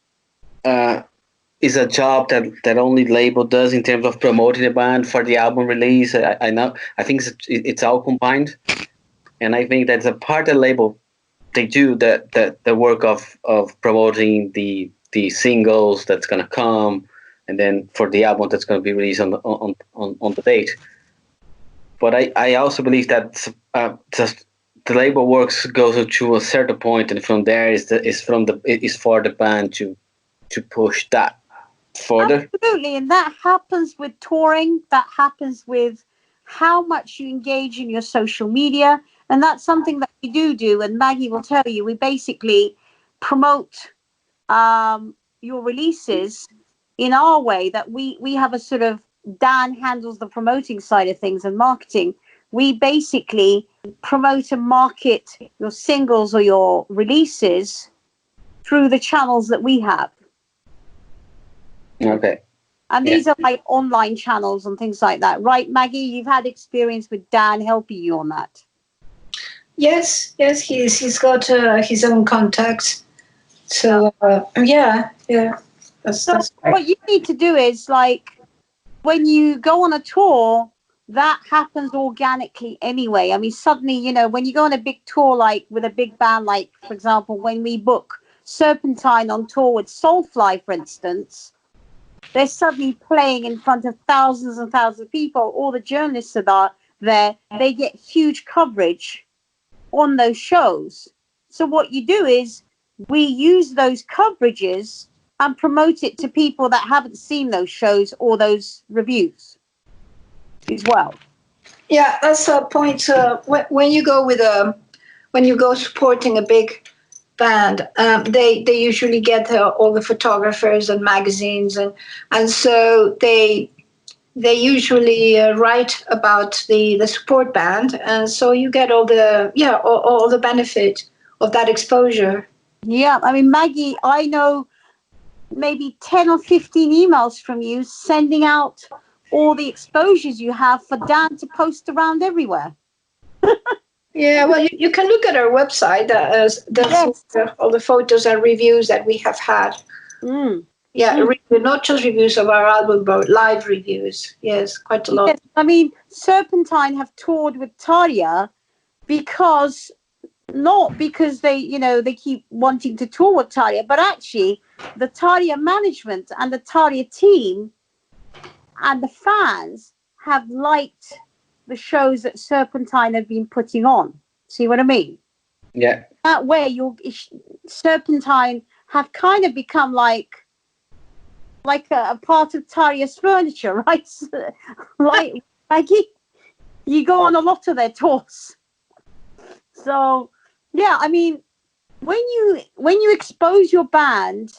uh, is a job that only label does in terms of promoting the band for the album release. I know, I think it's all combined, and I think that's a part of the label. They do that the work of promoting the singles that's gonna come, and then for the album that's gonna be released on the date. But I also believe that just the label works goes to a certain point, and from there is for the band to push that further. Absolutely. And that happens with touring. That happens with how much you engage in your social media. And that's something that we do. And Maggie will tell you, we basically promote your releases in our way that we have a sort of Dan handles the promoting side of things and marketing. we basically promote and market your singles or your releases through the channels that we have. Okay. And these are like online channels and things like that. Right, Maggie? You've had experience with Dan helping you on that. Yes, he's got his own contacts. So yeah. That's right. What you need to do is, like, when you go on a tour, that happens organically anyway. I mean, suddenly, you know, when you go on a big tour, like with a big band, like, for example, when we book Serpentine on tour with Soulfly, for instance, they're suddenly playing in front of thousands and thousands of people. All the journalists are there. They get huge coverage on those shows. So what you do is we use those coverages and promote it to people that haven't seen those shows or those reviews as well. Yeah, that's a point. When you go when you go supporting a big band, they usually get all the photographers and magazines, and so they usually write about the support band, and so you get all the benefit of that exposure. Yeah, I mean, Maggie, I know maybe 10 or 15 emails from you sending out all the exposures you have for Dan to post around everywhere. Yeah, well, you can look at our website. That's all the photos and reviews that we have had. Yeah, not just reviews of our album, but live reviews. Yes, quite a lot. Yes, I mean, Serpentine have toured with Talia because, not because they keep wanting to tour with Talia, but actually the Talia management and the Talia team and the fans have liked the shows that Serpentine have been putting on. See what I mean? Yeah. That way, Serpentine have kind of become like a part of Talia's furniture, right? Like Maggie, you go on a lot of their tours. So, yeah, I mean, when you expose your band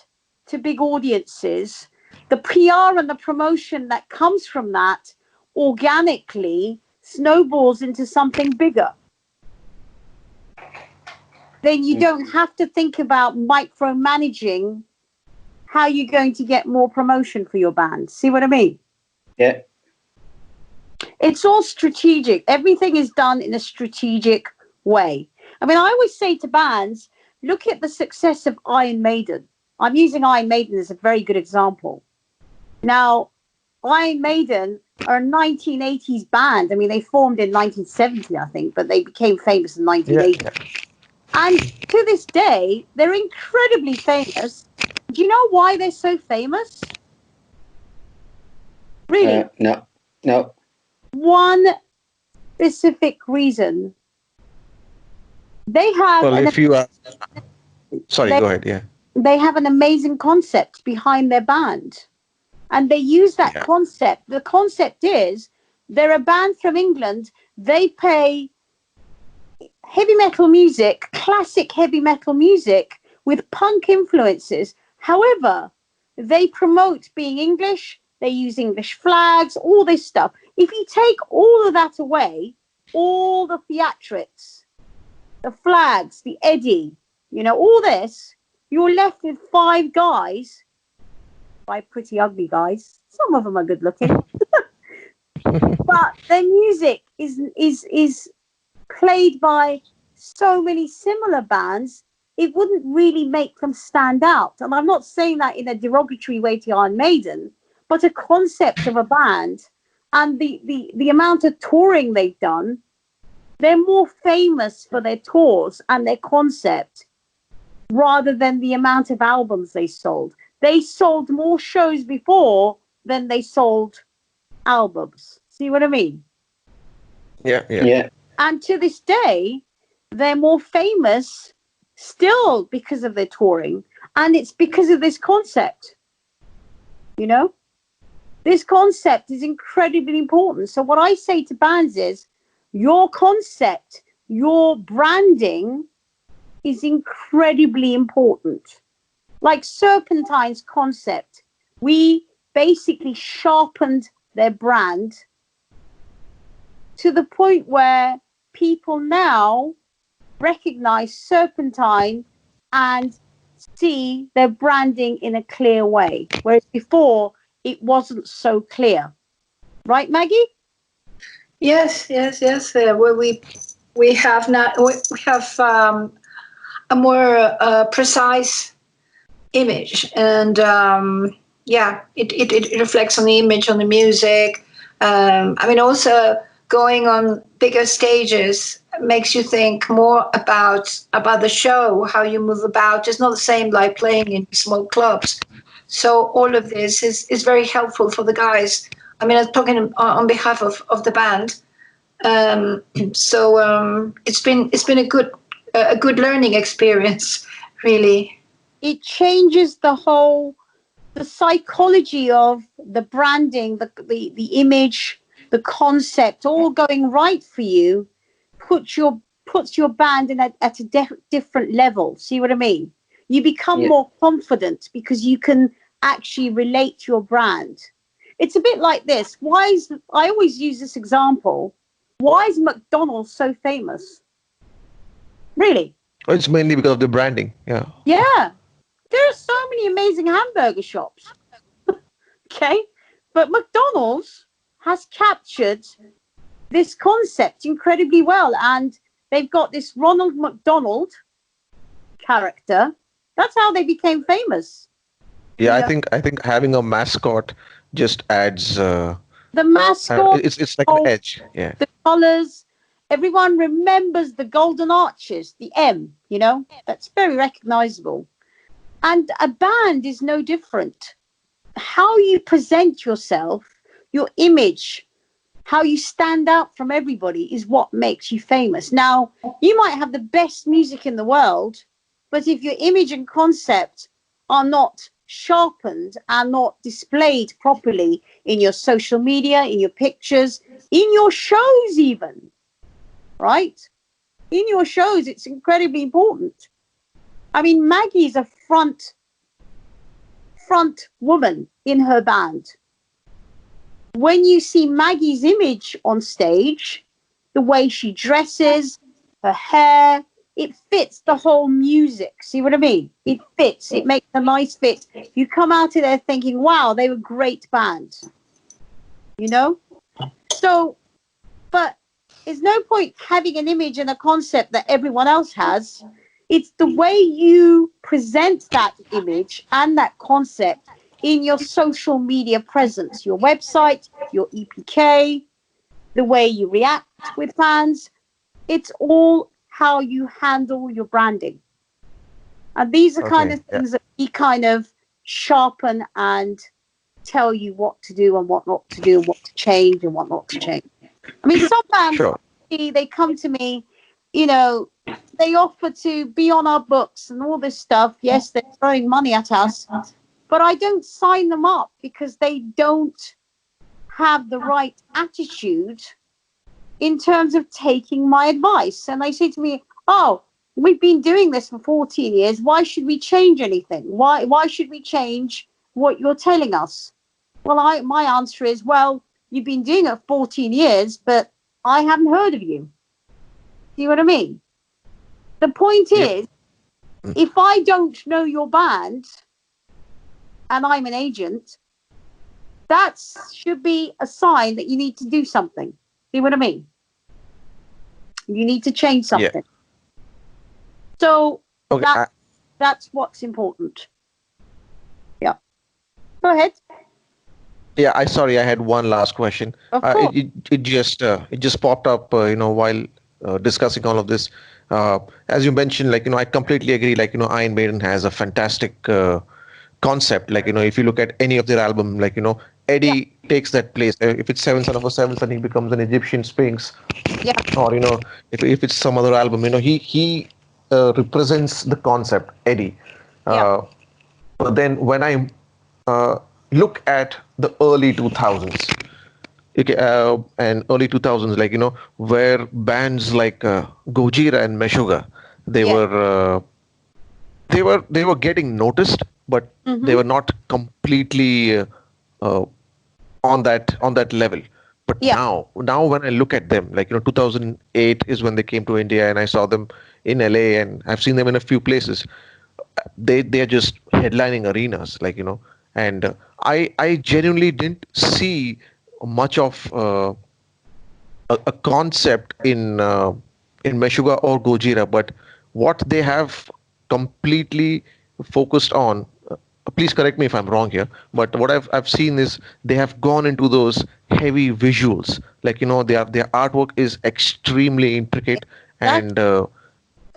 to big audiences, the PR and the promotion that comes from that organically snowballs into something bigger. Then you don't have to think about micromanaging how you're going to get more promotion for your band. See what I mean? Yeah. It's all strategic. Everything is done in a strategic way. I mean, I always say to bands, look at the success of Iron Maiden. I'm using Iron Maiden as a very good example. Now, Iron Maiden are a 1980s band. I mean, they formed in 1970, I think, but they became famous in 1980. Yeah. And to this day, they're incredibly famous. Do you know why they're so famous? Really? No. One specific reason. They have Well, if you are... Sorry, go ahead, yeah. They have an amazing concept behind their band. And they use that concept. The concept is they're a band from England. They play heavy metal music, classic heavy metal music with punk influences. However, they promote being English. They use English flags, all this stuff. If you take all of that away, all the theatrics, the flags, the Eddie, all this, you're left with five pretty ugly guys. Some of them are good looking. But their music is played by so many similar bands, it wouldn't really make them stand out. And I'm not saying that in a derogatory way to Iron Maiden, but a concept of a band and the amount of touring they've done, they're more famous for their tours and their concept rather than the amount of albums they sold. They sold more shows before than they sold albums. See what I mean? Yeah. And to this day, they're more famous still because of their touring. And it's because of this concept. This concept is incredibly important. So what I say to bands is, your concept, your branding is incredibly important. Like Serpentine's concept, we basically sharpened their brand to the point where people now recognize Serpentine and see their branding in a clear way, whereas before it wasn't so clear. Right, Maggie? Yes. Where we have not we have a more precise image, and it reflects on the image, on the music. I mean, also going on bigger stages makes you think more about the show, how you move about. It's not the same like playing in small clubs. So all of this is very helpful for the guys. I mean, I'm talking on behalf of the band. It's been a good learning experience, really. It changes the psychology of the branding, the image, the concept, all going right for you, puts your band in at a different level. See what I mean? You become more confident because you can actually relate to your brand. It's a bit like this. I always use this example. Why is McDonald's so famous? Really? It's mainly because of the branding. Yeah. Yeah. There are so many amazing hamburger shops. Okay. But McDonald's has captured this concept incredibly well. And they've got this Ronald McDonald character. That's how they became famous. Yeah, I think having a mascot just adds the mascot, it's like an edge. Yeah. The colors, everyone remembers the golden arches, the M, that's very recognizable. And a band is no different. How you present yourself, your image, how you stand out from everybody is what makes you famous. Now, you might have the best music in the world, but if your image and concept are not sharpened and not displayed properly in your social media, in your pictures, in your shows even, right? In your shows, it's incredibly important. I mean, Maggie's a front woman in her band. When you see Maggie's image on stage, the way she dresses, her hair, it fits the whole music. See what I mean? It fits. It makes a nice fit. You come out of there thinking, wow, they were a great band. So, but there's no point having an image and a concept that everyone else has. It's the way you present that image and that concept in your social media presence, your website, your EPK, the way you react with fans. It's all how you handle your branding. And these are kind of things that we kind of sharpen and tell you what to do and what not to do, and what to change and what not to change. I mean, some bands, they come to me, they offer to be on our books and all this stuff. Yes, they're throwing money at us, but I don't sign them up because they don't have the right attitude in terms of taking my advice. And they say to me, oh, we've been doing this for 14 years. Why should we change anything? Why should we change what you're telling us? Well, my answer is, well, you've been doing it 14 years, but I haven't heard of you. See what I mean? The point is, if I don't know your band and I'm an agent, that should be a sign that you need to do something. See what I mean? You need to change something. Yeah. So that's what's important. Yeah. Go ahead. Yeah, I had one last question. It just popped up, while discussing all of this. As you mentioned, I completely agree. Iron Maiden has a fantastic concept. If you look at any of their album, Eddie takes that place. If it's Seven Son of a Seven Son, he becomes an Egyptian Sphinx. Yeah. Or if it's some other album, he represents the concept, Eddie. But then when I look at the early 2000s, and early 2000s, where bands like Gojira and Meshuggah, they were getting noticed, but they were not completely on that level. But Yeah. now when I look at them, like 2008 is when they came to India, and I saw them in LA, and I've seen them in a few places. They're just headlining arenas, and I genuinely didn't see much of a concept in Meshuga or Gojira, but what they have completely focused on. Please correct me if I'm wrong here, but what I've seen is they have gone into those heavy visuals, their artwork is extremely intricate, That, and but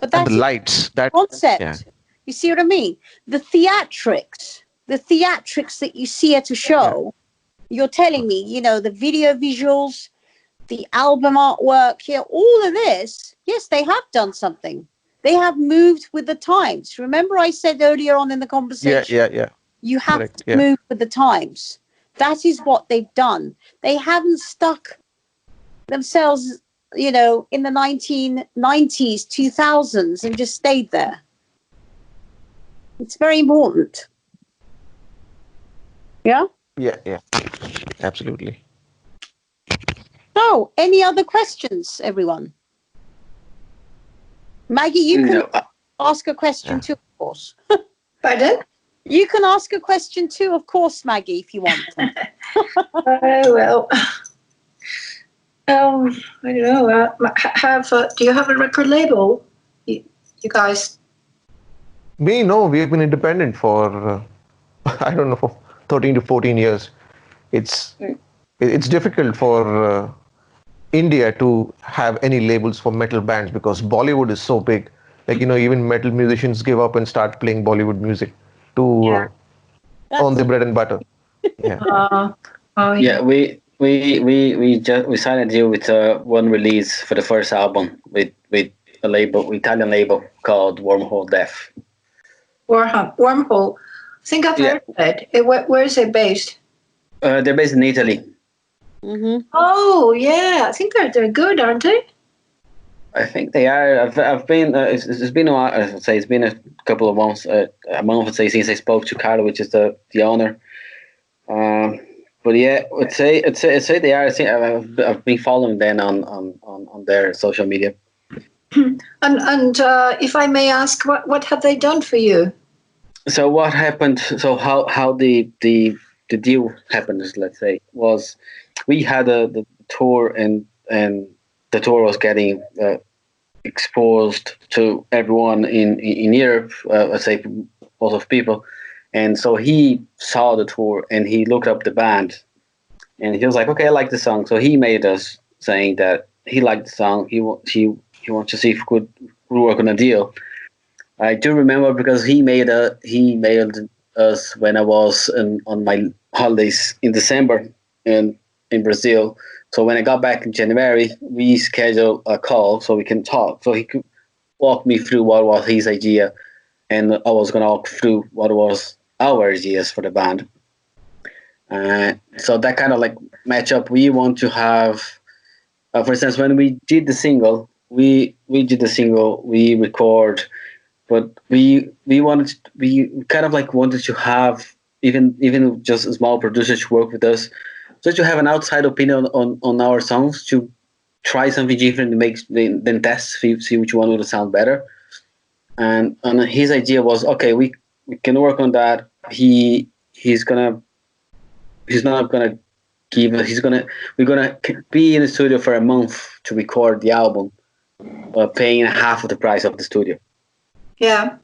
and the that's lights that yeah concept. You see what I mean? The theatrics that you see at a yeah show, you're telling me, the video visuals, the album artwork, here, all of this, yes, they have done something. They have moved with the times. Remember, I said earlier on in the yeah conversation, yeah yeah you have correct to yeah move with the times. That is what they've done. They haven't stuck themselves, in the 1990s, 2000s, and just stayed there. It's very important. Yeah. yeah absolutely. So, any other questions, everyone? Maggie, you can No, ask a question Yeah. too, of course. Pardon? You can ask a question too, of course, Maggie, if you want. Well, I don't know. Do you have a record label? You guys? Me, no, we have been independent for I don't know, for 13 to 14 years. It's it's difficult for India to have any labels for metal bands because Bollywood is so big. Even metal musicians give up and start playing Bollywood music to Yeah. earn That's their bread and butter. Yeah. Oh, yeah, we signed a deal with one release for the first album with a label, Italian label called Wormhole Death. Wormhole. I think I've Yeah, heard of it. Where is it based? they're based in Italy. Oh, yeah. I think they're good, aren't they? I think they are. I've been. It's been a while. I would say it's been a couple of months. A month, I'd say, since I spoke to Carlo, which is the owner. But yeah, I'd say they are. I think I've been following them on their social media. And if I may ask, what have they done for you? So what happened? So how the deal happened? Let's say was we had the tour and the tour was getting exposed to everyone in Europe. Let's say lots of people, and so he saw the tour and he looked up the band and he was like, okay, I like the song. So he made us saying that he liked the song. He wants to see if we work on a deal. I do remember because he mailed us when I was on my holidays in December in Brazil. So when I got back in January, we scheduled a call so we can talk. So he could walk me through what was his idea, and I was gonna walk through what was our ideas for the band. So that kind of like match up. We want to have, for instance, when we did the single, we record, but we kind of like wanted to have even just small producers to work with us, just to have an outside opinion on our songs, to try something different to make then test, see which one would sound better. And his idea was, okay, we can work on that. He's not gonna give us. We're gonna be in the studio for a month to record the album, paying half of the price of the studio. Yeah.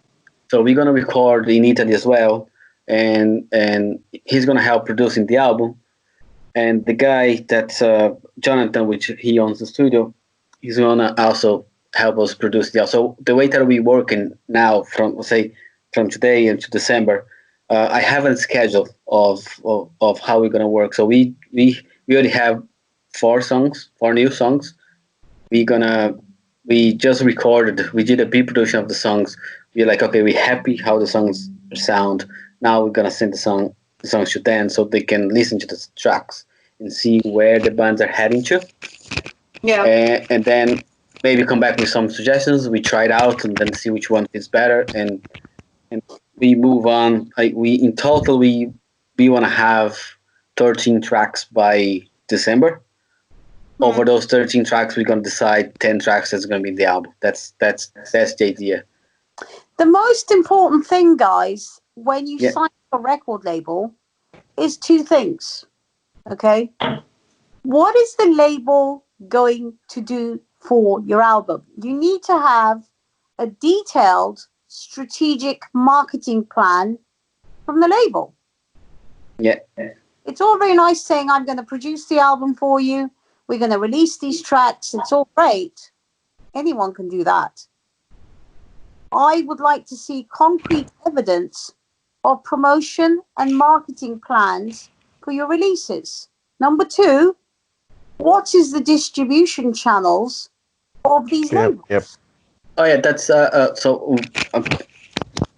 So we're gonna record in Italy as well, and he's gonna help producing the album. And the guy that's Jonathan, which he owns the studio, he's gonna also help us produce the album. So the way that we working now, from today into December, I haven't scheduled of how we're gonna work. So we already have four new songs. We just recorded. We did a pre-production of the songs. We're like, okay, we're happy how the songs sound. Now we're gonna send the songs to them so they can listen to the tracks and see where the bands are heading to, Yeah. and then maybe come back with some suggestions. We try it out and then see which one fits better, and we move on. We in total we want to have 13 tracks by December. over those 13 tracks, we're gonna decide 10 tracks that's gonna be in the album. That's the idea. The most important thing, guys, when you Yeah. sign a record label is two things. Okay. What is the label going to do for your album? You need to have a detailed strategic marketing plan from the label. Yeah. It's all very nice saying, I'm going to produce the album for you. We're going to release these tracks. It's all great. Anyone can do that. I would like to see concrete evidence of promotion and marketing plans for your releases. Number two, what is the distribution channels of these labels? Yep. Oh yeah, that's so.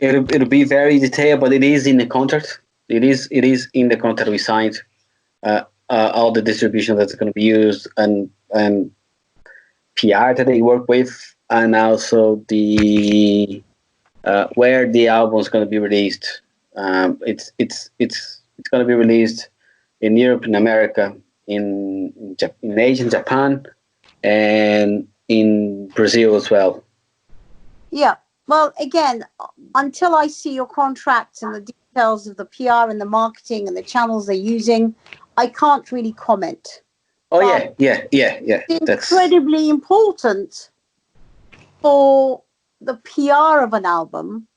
It'll be very detailed, but it is in the contract. It is in the contract we signed. All the distribution that's going to be used and PR that they work with, and also the where the album is going to be released. It's going to be released in Europe, in America, in Asia, in Japan, and in Brazil as well. Yeah. Well, again, until I see your contracts and the details of the PR and the marketing and the channels they're using, I can't really comment. Oh But yeah. It's That's incredibly important for the PR of an album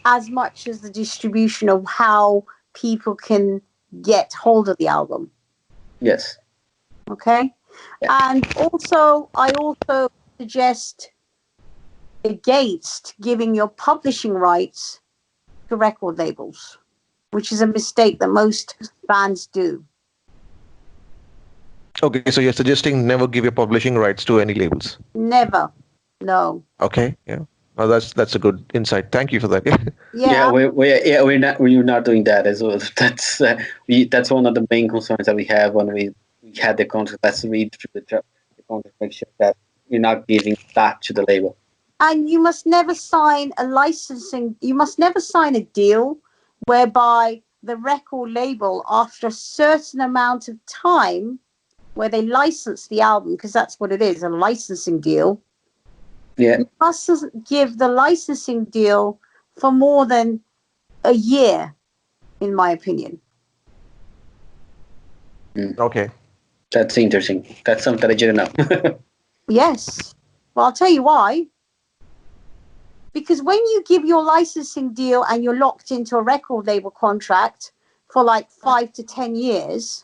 as much as the distribution of how people can get hold of the album. yes. Okay. Yeah. And also, I also suggest against giving your publishing rights to record labels, which is a mistake that most bands do. Okay, so you're suggesting never give your publishing rights to any labels. Never. No. Okay, yeah. Well, that's a good insight. Thank you for that. Yeah. We're not doing that as well. That's one of the main concerns that we have when we had the contract. Let's read through the contract, make sure that we're not giving that to the label. And you must never sign a deal whereby the record label, after a certain amount of time, where they license the album, because that's what it is, a licensing deal. Yeah. You mustn't give the licensing deal for more than a year, in my opinion. Okay. That's interesting. That's something I didn't know. Yes. Well, I'll tell you why. Because when you give your licensing deal and you're locked into a record label contract for like 5 to 10 years,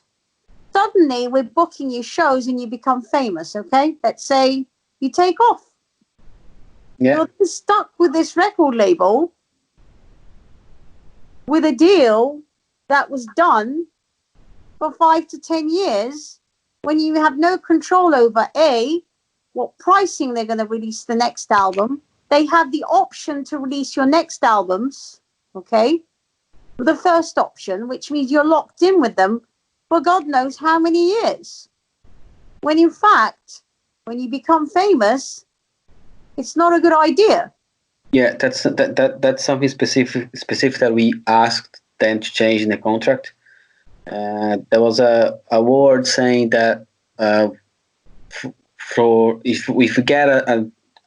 suddenly we're booking you shows and you become famous, okay? Let's say you take off. Yeah. You're then stuck with this record label with a deal that was done for 5 to 10 years when you have no control over A, what pricing they're going to release the next album. They have the option to release your next albums, okay? The first option, which means you're locked in with them for God knows how many years. When in fact, when you become famous, it's not a good idea. Yeah, that's something specific that we asked them to change in the contract. There was a word saying that for if we get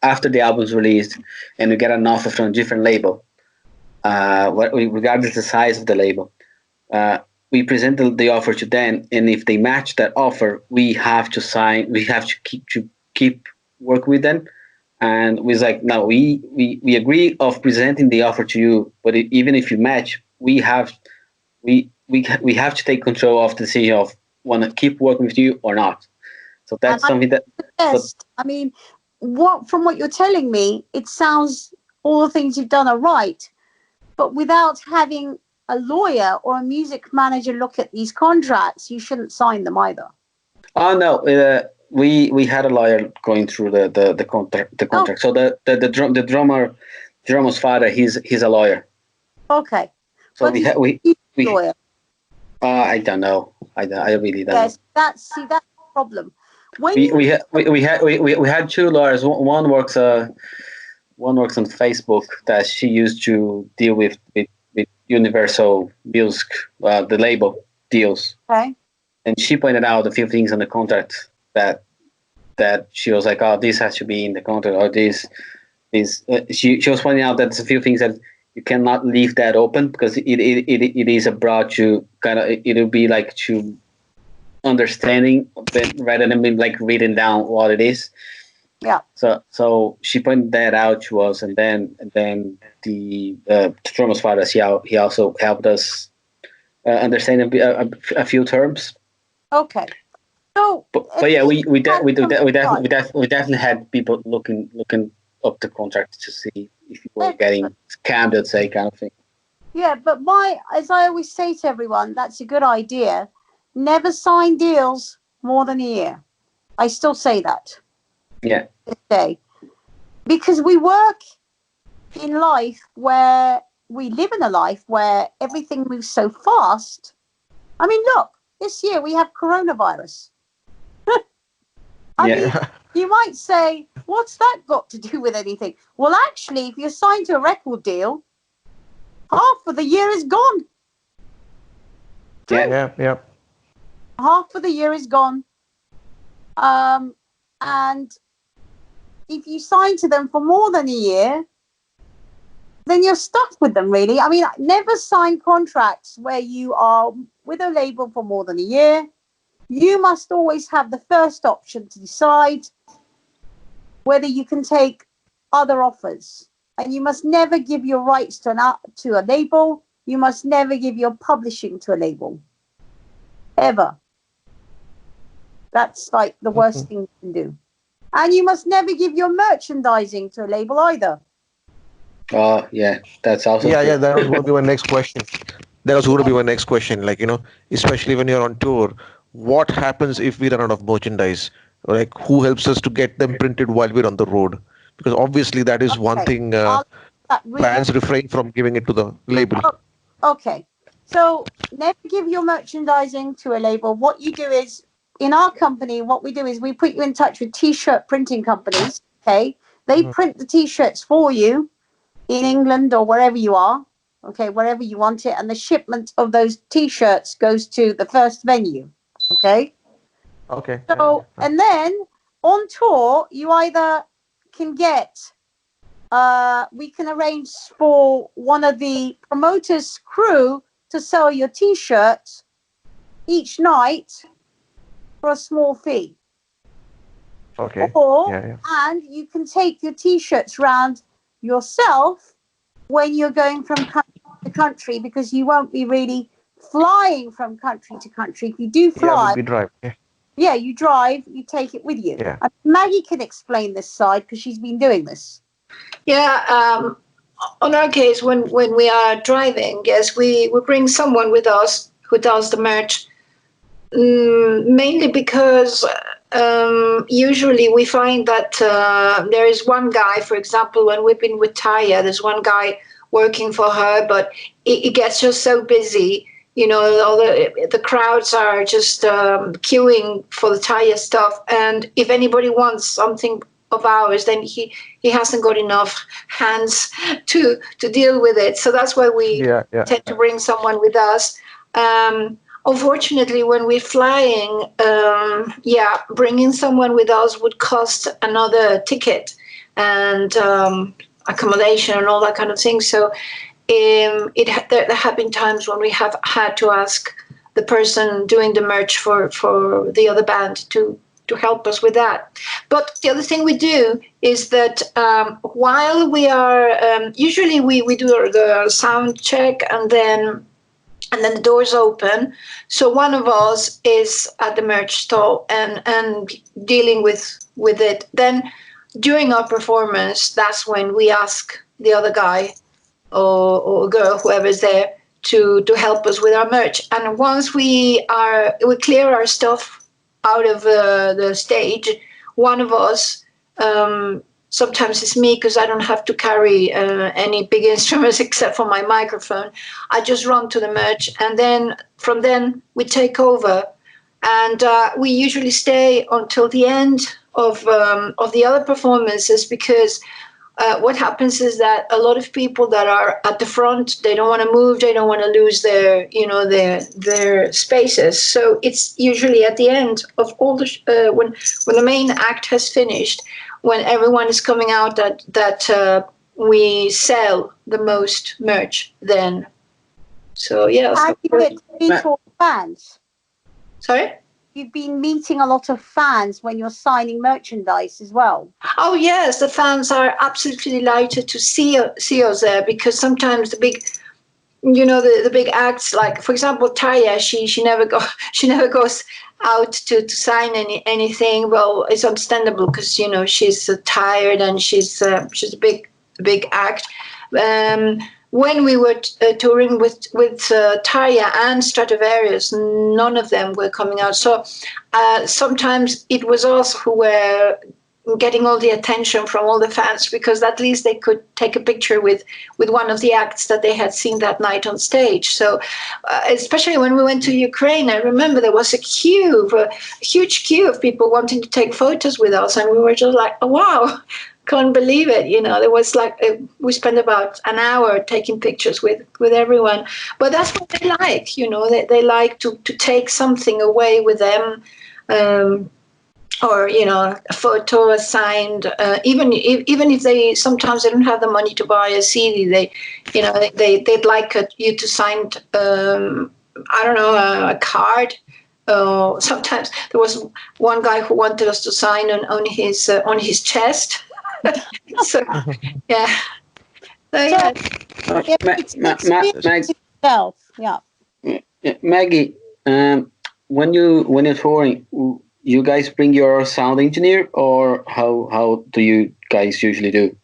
after the album's released and we get an offer from a different label, regardless of the size of the label, we present the offer to them, and if they match that offer, we have to sign. We have to keep work with them. And we was like, no, we agree of presenting the offer to you, but even if you match, we have to take control of the decision of want to keep working with you or not. So that's something that. I mean, from what you're telling me, it sounds all the things you've done are right, but without having a lawyer or a music manager look at these contracts, you shouldn't sign them either. Oh no, we had a lawyer going through the contract. Oh. So the drummer's father, he's a lawyer. Okay. So but we lawyer. I don't know. I really don't. Yes, that's the problem. When We had two lawyers. One works on Facebook that she used to deal with Universal Music, the label deals. Okay. and she pointed out a few things on the contract that she was like, oh, this has to be in the contract, or this is. She was pointing out that there's a few things that you cannot leave that open because it is a broad to kind of, it'll be like to understanding rather than being like reading down what it is. Yeah. So she pointed that out to us, and then the Thomas Fathers, he also helped us understand a few terms. Okay. So, but yeah, we definitely had people looking up the contract to see if you were getting scammed, let's say, kind of thing. Yeah, but as I always say to everyone, that's a good idea. Never sign deals more than a year. I still say that. Yeah. This day. Because we work in life where we live in a life where everything moves so fast. I mean, look, this year we have coronavirus. I mean, you might say, what's that got to do with anything? Well, actually, if you're signed to a record deal, half of the year is gone. Yeah. Half of the year is gone. And if you sign to them for more than a year, then you're stuck with them, really. I mean, never sign contracts where you are with a label for more than a year. You must always have the first option to decide whether you can take other offers. And you must never give your rights to a label. You must never give your publishing to a label. Ever. That's like the worst thing you can do. And you must never give your merchandising to a label either. Oh, yeah. That's also Yeah, that was going to be my next question. Like, especially when you're on tour, what happens if we run out of merchandise? Like, who helps us to get them printed while we're on the road? Because obviously that is one thing bands refrain from giving it to the label. Okay. So never give your merchandising to a label. What you do is, in our company, what we do is we put you in touch with T-shirt printing companies. Okay. They print the T-shirts for you in England or wherever you are. Okay. Wherever you want it. And the shipment of those T-shirts goes to the first venue. Okay. Okay. So, and then on tour, you either can get, we can arrange for one of the promoters' crew to sell your T-shirts each night for a small fee. Okay. And you can take your T-shirts round yourself when you're going from country to country, because you won't be really flying from country to country. If you do fly, we drive. Yeah, you drive, you take it with you. Yeah. Maggie can explain this side because she's been doing this. Yeah, on our case, when we are driving, yes, we bring someone with us who does the merch, mainly because usually we find that there is one guy, for example, when we've been with Taya, there's one guy working for her, but it gets just so busy. All the crowds are just queuing for the Taya stuff, and if anybody wants something of ours, then he hasn't got enough hands to deal with it. So that's why we tend to bring someone with us. Unfortunately, when we're flying, bringing someone with us would cost another ticket and accommodation and all that kind of thing. So there have been times when we have had to ask the person doing the merch for the other band to help us with that. But the other thing we do is that while we are usually we do the sound check and then the doors open. So one of us is at the merch stall and dealing with it. Then during our performance, that's when we ask the other guy or girl, whoever's there, to help us with our merch. And once we clear our stuff out of the stage, one of us, sometimes it's me because I don't have to carry any big instruments except for my microphone. I just run to the merch, and then from then we take over, and we usually stay until the end of the other performances, because what happens is that a lot of people that are at the front, they don't want to move, they don't want to lose their, their spaces. So it's usually at the end of all the when the main act has finished, when everyone is coming out, that we sell the most merch then. So yeah. Have you get to meet all the fans? Sorry? You've been meeting a lot of fans when you're signing merchandise as well. Oh yes, the fans are absolutely delighted to see us there, because sometimes the big, the big acts, like for example Taya, she never goes out to sign anything. Well, it's understandable because she's tired and she's a big act. When we were touring with Tarja and Stratovarius, none of them were coming out. So sometimes it was us who were getting all the attention from all the fans, because at least they could take a picture with one of the acts that they had seen that night on stage. So especially when we went to Ukraine, I remember there was a huge queue of people wanting to take photos with us, and we were just like, oh, wow. Can't believe it. There was like we spent about an hour taking pictures with everyone. But that's what they like. They like to take something away with them, or a photo, a signed. Even if they sometimes they don't have the money to buy a CD, they'd like you to sign. I don't know, a card. Sometimes there was one guy who wanted us to sign on his chest. So yeah. Maggie, when you're touring, you guys bring your sound engineer, or how do you guys usually do?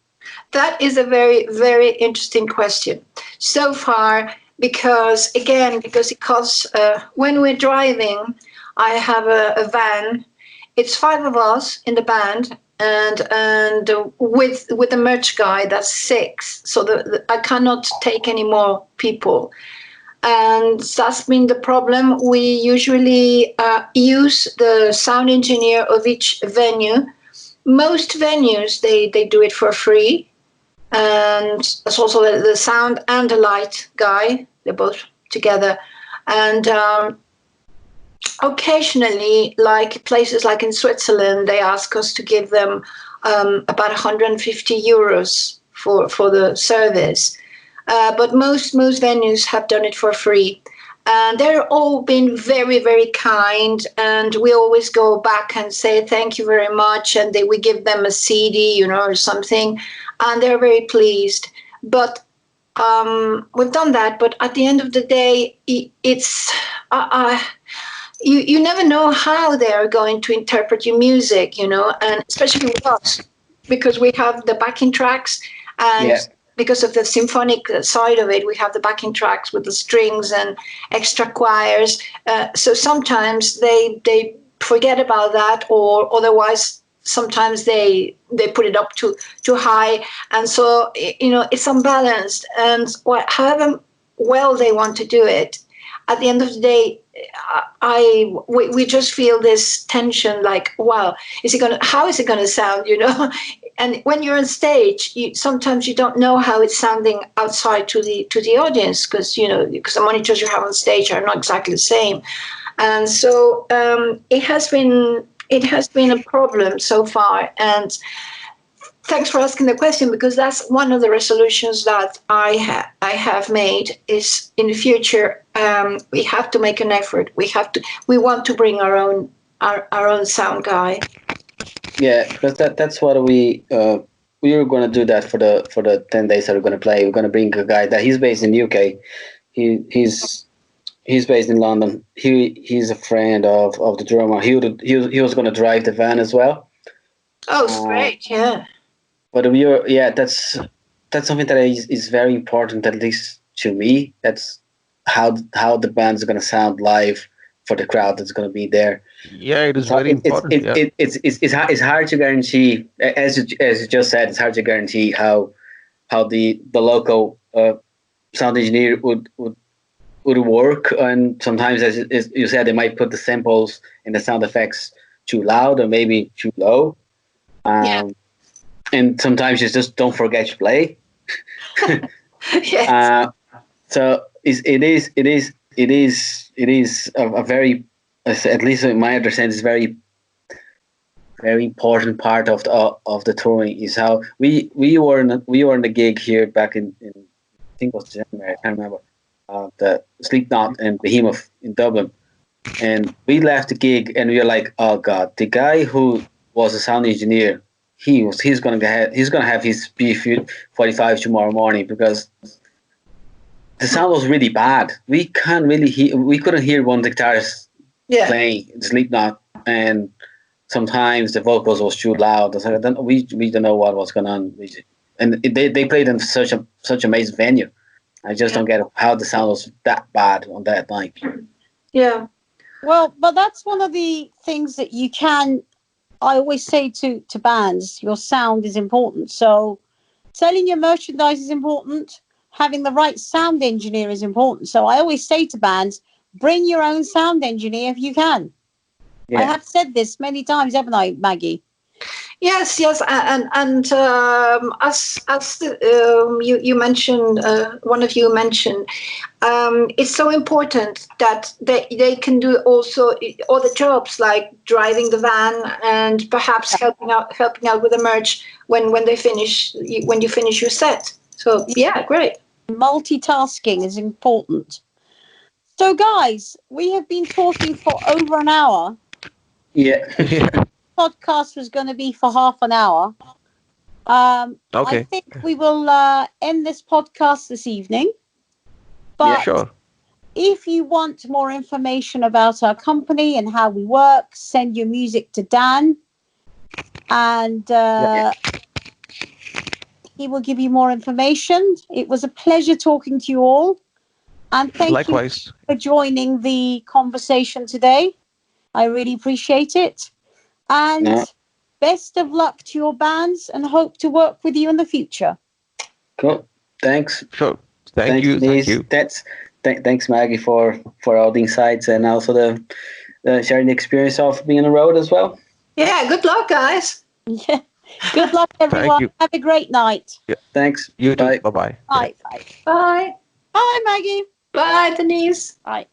That is a very, very interesting question. So far, because it costs. When we're driving, I have a van. It's 5 of us in the band, and with the merch guy, that's 6. So I cannot take any more people, and that's been the problem. We usually use the sound engineer of each venue. Most venues they do it for free, and that's also the sound and the light guy. They're both together, and occasionally, like places like in Switzerland, they ask us to give them about 150 euros for the service. But most venues have done it for free. And they're all been very, very kind. And we always go back and say thank you very much. And we give them a CD, or something. And they're very pleased. But we've done that. But at the end of the day, it's... You never know how they are going to interpret your music, and especially with us, because we have the backing tracks, and because of the symphonic side of it, we have the backing tracks with the strings and extra choirs. So sometimes they forget about that, or otherwise sometimes they put it up too high, and so it's unbalanced. And however well they want to do it, at the end of the day, we just feel this tension, like, wow, how is it gonna sound, And when you're on stage, sometimes you don't know how it's sounding outside to the audience, because the monitors you have on stage are not exactly the same, and so it has been a problem so far. And thanks for asking the question, because that's one of the resolutions that I have made, is in the future we have to make an effort. We want to bring our own sound guy. Yeah, because that's what we were going to do that for the 10 days that we're going to play. We're going to bring a guy that he's based in the UK. He's based in London. He's a friend of the drummer. He was going to drive the van as well. Oh, great! Yeah. But that's something that is very important, at least to me. That's how the band's going to sound live for the crowd that's going to be there. Yeah, it is very important. It's hard to guarantee, as you just said, it's hard to guarantee how the local sound engineer would work, and sometimes, as you said, they might put the samples and the sound effects too loud or maybe too low. and sometimes you just don't forget to play. Yes. So it is a very, at least in my understanding, is very very important part of the touring is how we were in the gig here back in I think it was January, I can't remember, the Sleepknot and Behemoth in Dublin, and we left the gig and we were like, oh god, the guy who was a sound engineer, he's gonna have his B45 tomorrow morning, because the sound was really bad. We couldn't hear one of the guitarists Yeah. playing Sleepknot, and sometimes the vocals was too loud. We don't know what was going on. And they played in such amazing venue. I just don't get how the sound was that bad on that night. Yeah. Well, but that's one of the things that you can. I always say to bands, your sound is important. So selling your merchandise is important. Having the right sound engineer is important. So I always say to bands, bring your own sound engineer if you can. Yeah. I have said this many times, haven't I, Maggie? Yes, and you mentioned, one of you mentioned, it's so important that they can do also other jobs like driving the van and perhaps helping out with the merch when you finish your set. So yeah, great. Multitasking is important. So, guys, we have been talking for over an hour. Yeah. Podcast was going to be for half an hour. Okay. I think we will end this podcast this evening. But Yeah. Sure. if you want more information about our company and how we work, send your music to Dan, and he will give you more information. It was a pleasure talking to you all, and thank Likewise. you for joining the conversation today. I really appreciate it. And No. best of luck to your bands, and hope to work with you in the future. Cool. Thanks. Sure. Thank Thanks, you. Denise. Thank you. Thanks, Maggie, for all the insights, and also the sharing the experience of being on the road as well. Yeah, good luck, guys. Yeah. Good luck, everyone. you. Have a great night. Yeah. Thanks. You too. Bye. Bye-bye. Bye. Bye. Bye. Bye, Maggie. Bye, Denise. Bye.